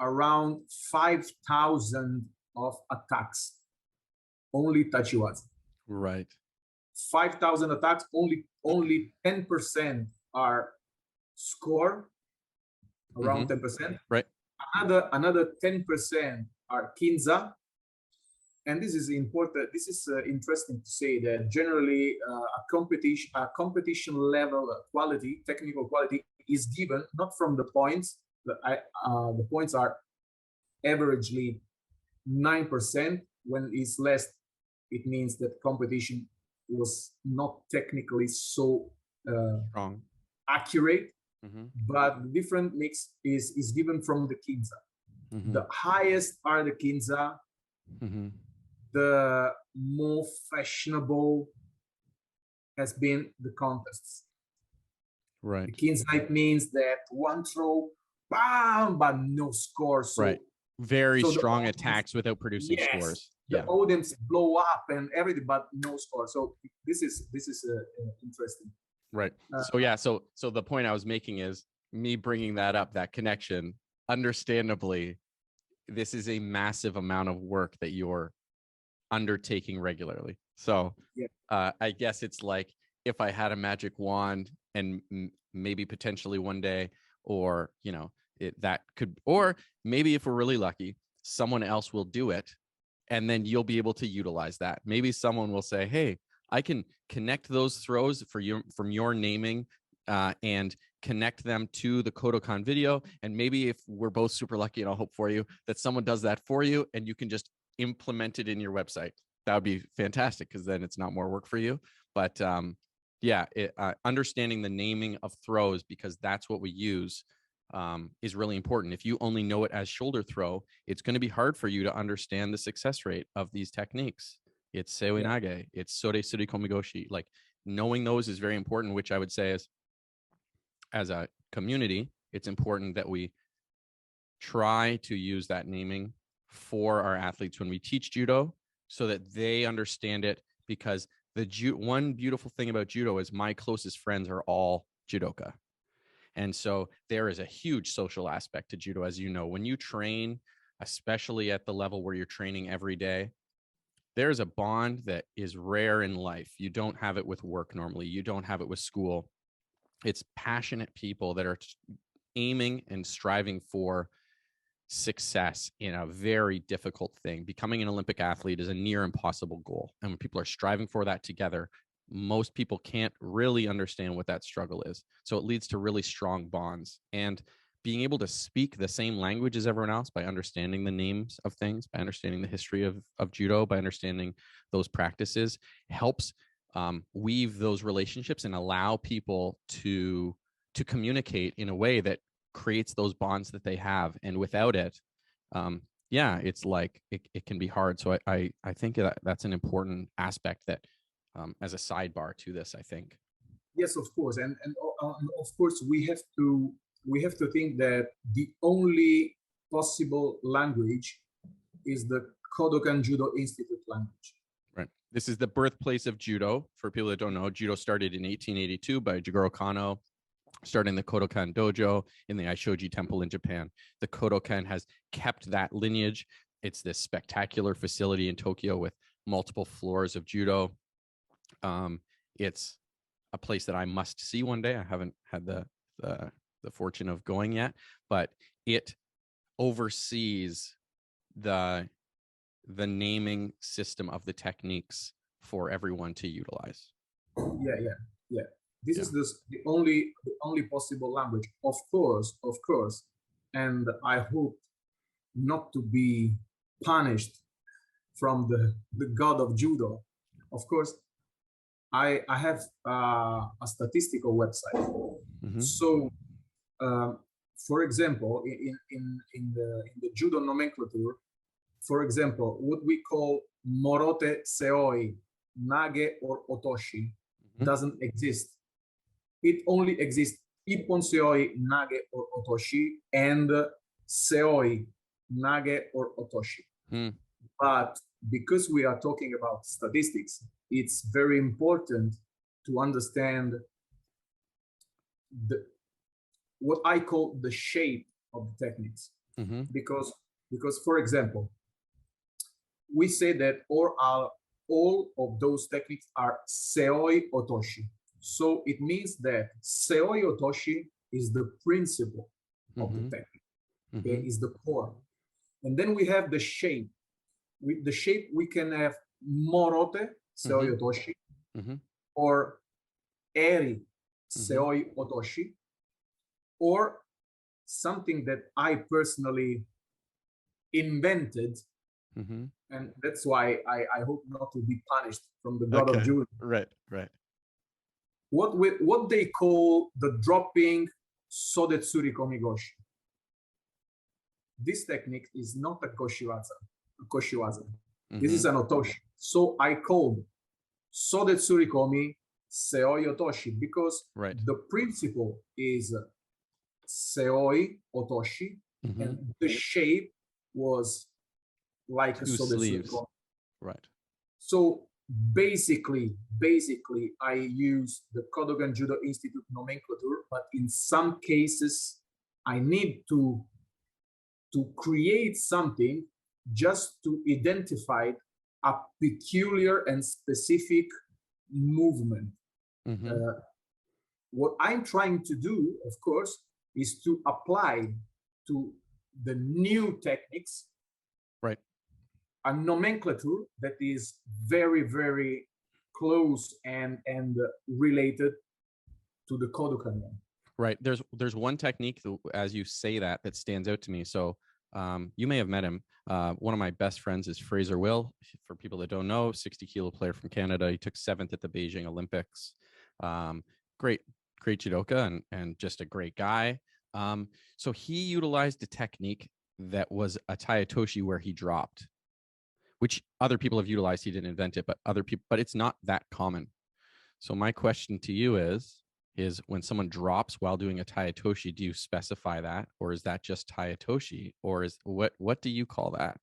around 5,000 of attacks, only Tachiwaza. Right. 5,000 attacks, only 10% are score, around 10%. Right. Another 10% are Kinza. And this is important. This is interesting to say that generally a competition level quality, technical quality, is given not from the points. The points are averagely 9%. When it's less, it means that competition was not technically so strong, accurate. But the different mix is given from the Kinza. The highest are the Kinza. The more fashionable has been the contests. Right. The Kinza, it means that one throw, bam, but no score. So, right. Very strong attacks without producing scores. The Odems blow up and everything, but no score. So this is interesting. Right. So the point I was making is me bringing that up, that connection. Understandably, this is a massive amount of work that you're undertaking regularly. So I guess it's like, if I had a magic wand and maybe potentially one day, or that could, or maybe if we're really lucky, someone else will do it, and then you'll be able to utilize that. Maybe someone will say, hey, I can connect those throws for you from your naming and connect them to the Kodokan video. And maybe if we're both super lucky, and I'll hope for you, that someone does that for you and you can just implement it in your website. That would be fantastic, because then it's not more work for you. But yeah, understanding the naming of throws, because that's what we use, is really important. If you only know it as shoulder throw, it's going to be hard for you to understand the success rate of these techniques. It's seoi nage, it's sore suri komigoshi. Like, knowing those is very important, which I would say is, as a community, it's important that we try to use that naming for our athletes when we teach judo, so that they understand it. Because one beautiful thing about judo is my closest friends are all judoka. And so there is a huge social aspect to judo. As you know, when you train, especially at the level where you're training every day, there's a bond that is rare in life. You don't have it with work normally. You don't have it with school. It's passionate people that are aiming and striving for success in a very difficult thing. Becoming an Olympic athlete is a near impossible goal. And when people are striving for that together, most people can't really understand what that struggle is. So it leads to really strong bonds. And being able to speak the same language as everyone else, by understanding the names of things, by understanding the history of judo, by understanding those practices, helps weave those relationships and allow people to communicate in a way that creates those bonds that they have. And without it, it's like it can be hard. So I think that's an important aspect that, as a sidebar to this, I think. Yes, of course, and of course we have to think that the only possible language is the Kodokan Judo Institute language. Right. This is the birthplace of judo. For people that don't know, judo started in 1882 by Jigoro Kano, starting the Kodokan Dojo in the Aishoji Temple in Japan. The Kodokan has kept that lineage. It's this spectacular facility in Tokyo with multiple floors of judo. It's a place that I must see one day. I haven't had the fortune of going yet, but it oversees the naming system of the techniques for everyone to utilize. Yeah. This is the only possible language, of course, and I hope not to be punished from the god of judo. Of course, I have a statistical website. Mm-hmm. So, for example, in the judo nomenclature, for example, what we call morote, seoi, nage, or otoshi doesn't exist. It only exists ippon seoi, nage, or otoshi, and seoi, nage, or otoshi. But because we are talking about statistics, it's very important to understand what I call the shape of the techniques. Mm-hmm. Because, for example, we say that all of those techniques are seoi otoshi. So it means that seoi otoshi is the principle of the technique. Okay, is the core. And then we have the shape. With the shape, we can have morote, seoi otoshi, or eri, seoi otoshi, or something that I personally invented. And that's why I hope not to be punished from the god of judo. Right. What they call the dropping sodetsuri komigoshi. This technique is not a koshiwaza. This is an otoshi. So I called sodetsuri komi seoi otoshi because the principle is seoi otoshi, and the shape was like a sodetsuri komi. Right. So basically I use the Kodokan Judo Institute nomenclature, but in some cases I need to create something just to identify a peculiar and specific movement. What I'm trying to do, of course, is to apply to the new techniques a nomenclature that is very, very close and related to the Kodokan one. Right. There's one technique, as you say that stands out to me. So you may have met him. One of my best friends is Frazer. For people that don't know, 60-kilo player from Canada. He took 7th at the Beijing Olympics. Great judoka and just a great guy. So he utilized a technique that was a Tayatoshi where he dropped, which other people have utilized. He didn't invent it, but it's not that common. So my question to you is when someone drops while doing a Tayatoshi, do you specify that, or is that just Tayatoshi, or is what do you call that?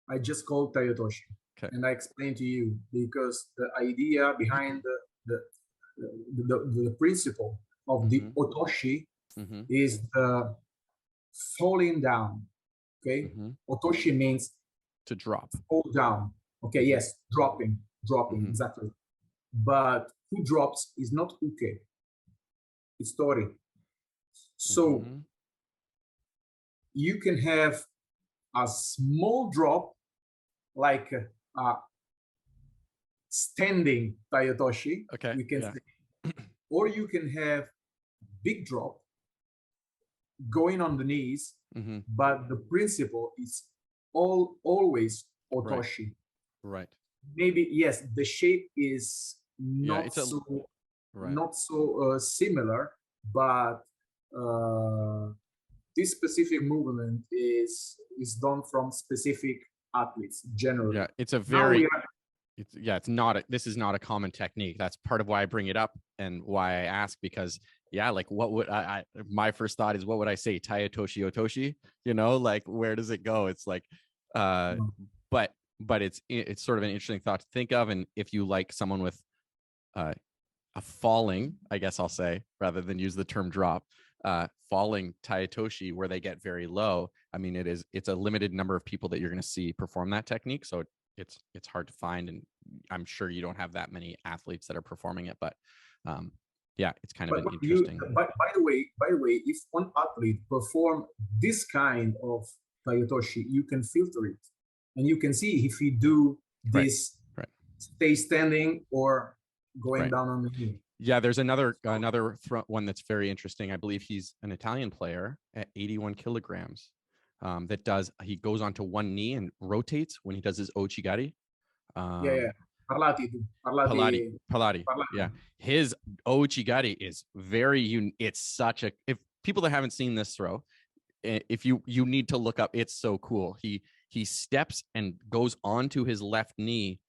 I just call Tayatoshi. Okay. And I explain to you because the idea behind the principle of the Otoshi is the falling down. Okay, Otoshi means to drop, fall down. Okay, yes, dropping, exactly. But who drops is not uke, it's tori. So you can have a small drop, like a standing Tayatoshi, you can say, or you can have big drop going on the knees, but the principle is always Otoshi. Right. Maybe yes, the shape is not so similar, but this specific movement is done from specific athletes generally. Yeah, it's a this is not a common technique. That's part of why I bring it up and why I ask, because like what would my first thought is, what would I say? Tayatoshi Otoshi, like where does it go? It's like but it's sort of an interesting thought to think of. And if you like someone with a falling, I guess I'll say, rather than use the term drop, falling Tayatoshi where they get very low, I mean, it's a limited number of people that you're going to see perform that technique. So it's hard to find, and I'm sure you don't have that many athletes that are performing it, but it's kind of an interesting. By the way, if one athlete perform this kind of Tayatoshi, you can filter it, and you can see if he do this stay standing or going down on the knee. Yeah, there's another one that's very interesting. I believe he's an Italian player at 81 kilograms. He goes onto one knee and rotates when he does his Ouchigari. Parlati. Yeah, his Ouchigari is very unique. It's such a, if people that haven't seen this throw, if you need to look up, it's so cool. He steps and goes onto his left knee,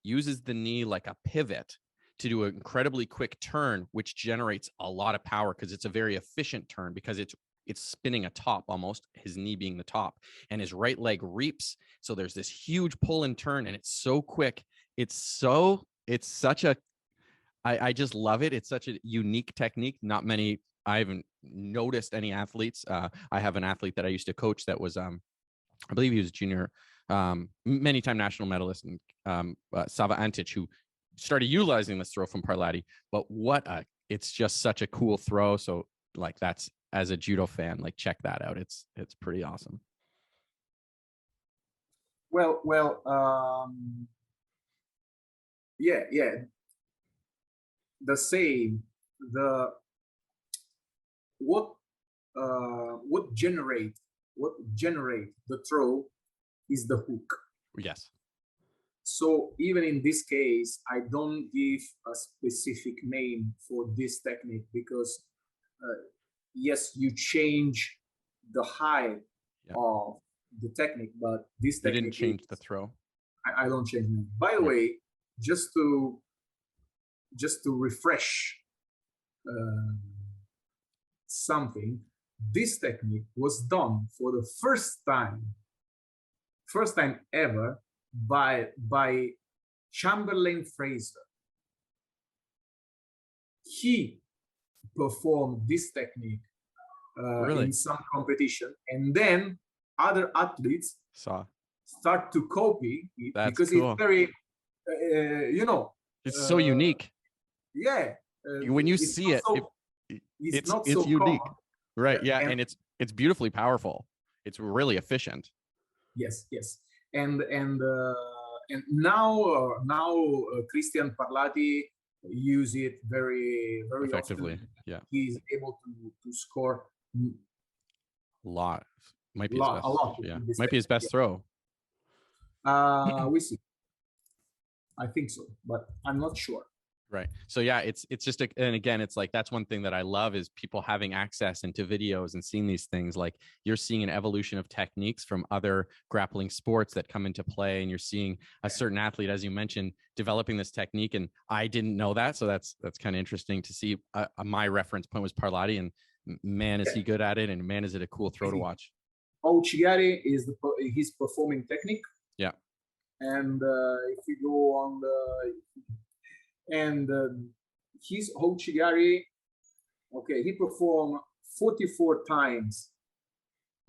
uses the knee like a pivot to do an incredibly quick turn, which generates a lot of power because it's a very efficient turn, because it's spinning a top, almost his knee being the top, and his right leg reaps. So there's this huge pull and turn, and it's so quick. It's such a, I just love it. It's such a unique technique. Not many, I haven't noticed any athletes. I have an athlete that I used to coach that was, I believe he was junior, many-time national medalist, and Sava Antic, who started utilizing this throw from Parlati. But it's just such a cool throw. So like, that's, as a judo fan, like, check that out. It's pretty awesome. Well, the same, what generate the throw is the hook. Yes. So even in this case, I don't give a specific name for this technique, because yes, you change the height of the technique, but this technique didn't change the throw. I don't change it. By the way, just to refresh something, this technique was done for the first time ever by Chamberlain Frazer. He performed this technique in some competition, and then other athletes start to copy it. That's because cool. It's very it's so unique. When you see it, it's unique. Common. Right. Yeah. And it's beautifully powerful. It's really efficient. Yes. And now Christian Parlati use it very effectively. often. Yeah, He's able to score a lot. Might be his best. a lot. Yeah, might be his best throw. We see. I think so, but I'm not sure. Right. So yeah, it's just and again, it's like that's one thing that I love is people having access into videos and seeing these things. Like you're seeing an evolution of techniques from other grappling sports that come into play, and you're seeing a certain athlete, as you mentioned, developing this technique. And I didn't know that, so that's kind of interesting to see. My reference point was Parlati, and man, is he good at it, and man, is it a cool throw to watch. Ouchigari is his performing technique. Yeah. And if we go on his Ouchigari, okay, he performed 44 times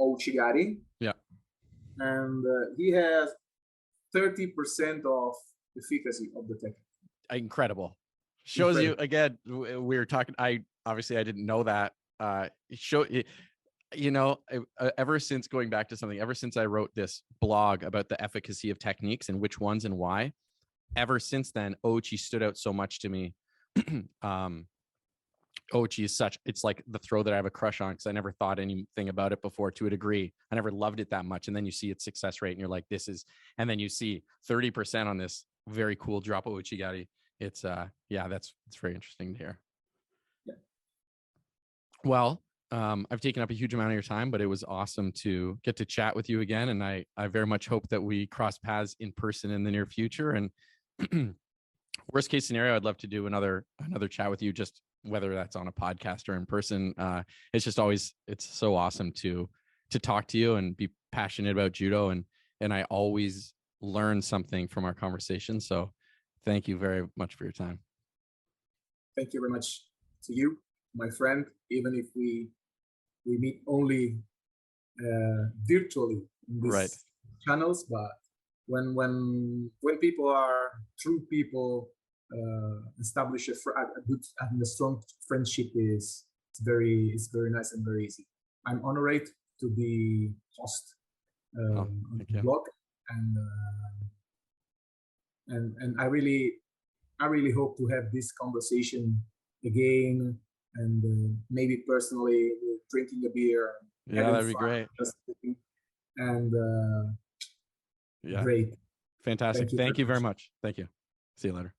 Ouchigari. Yeah. And he has 30% of efficacy of the technique. Incredible. Shows you again. We were talking. I didn't know that. Ever since going back to something, ever since I wrote this blog about the efficacy of techniques and which ones and why, ever since then, Ouchi stood out so much to me. Ouchi is it's like the throw that I have a crush on because I never thought anything about it before to a degree. I never loved it that much. And then you see its success rate and you're like, and then you see 30% on this very cool drop of Ouchigari. It's it's very interesting to hear. Yeah. Well, I've taken up a huge amount of your time, but it was awesome to get to chat with you again. And I very much hope that we cross paths in person in the near future. And worst case scenario, I'd love to do another chat with you, just whether that's on a podcast or in person. It's just always, it's so awesome to talk to you and be passionate about judo. And I always learn something from our conversation. So thank you very much for your time. Thank you very much to you, my friend, even if we meet only virtually in these channels, but when people are true people, establish a good and a strong friendship is very nice and very easy. I'm honored to be host on the blog, and I really hope to have this conversation again, and maybe personally drinking a beer. Yeah, that'd be great. And yeah, great. Fantastic. Thank you very much. Thank you. See you later.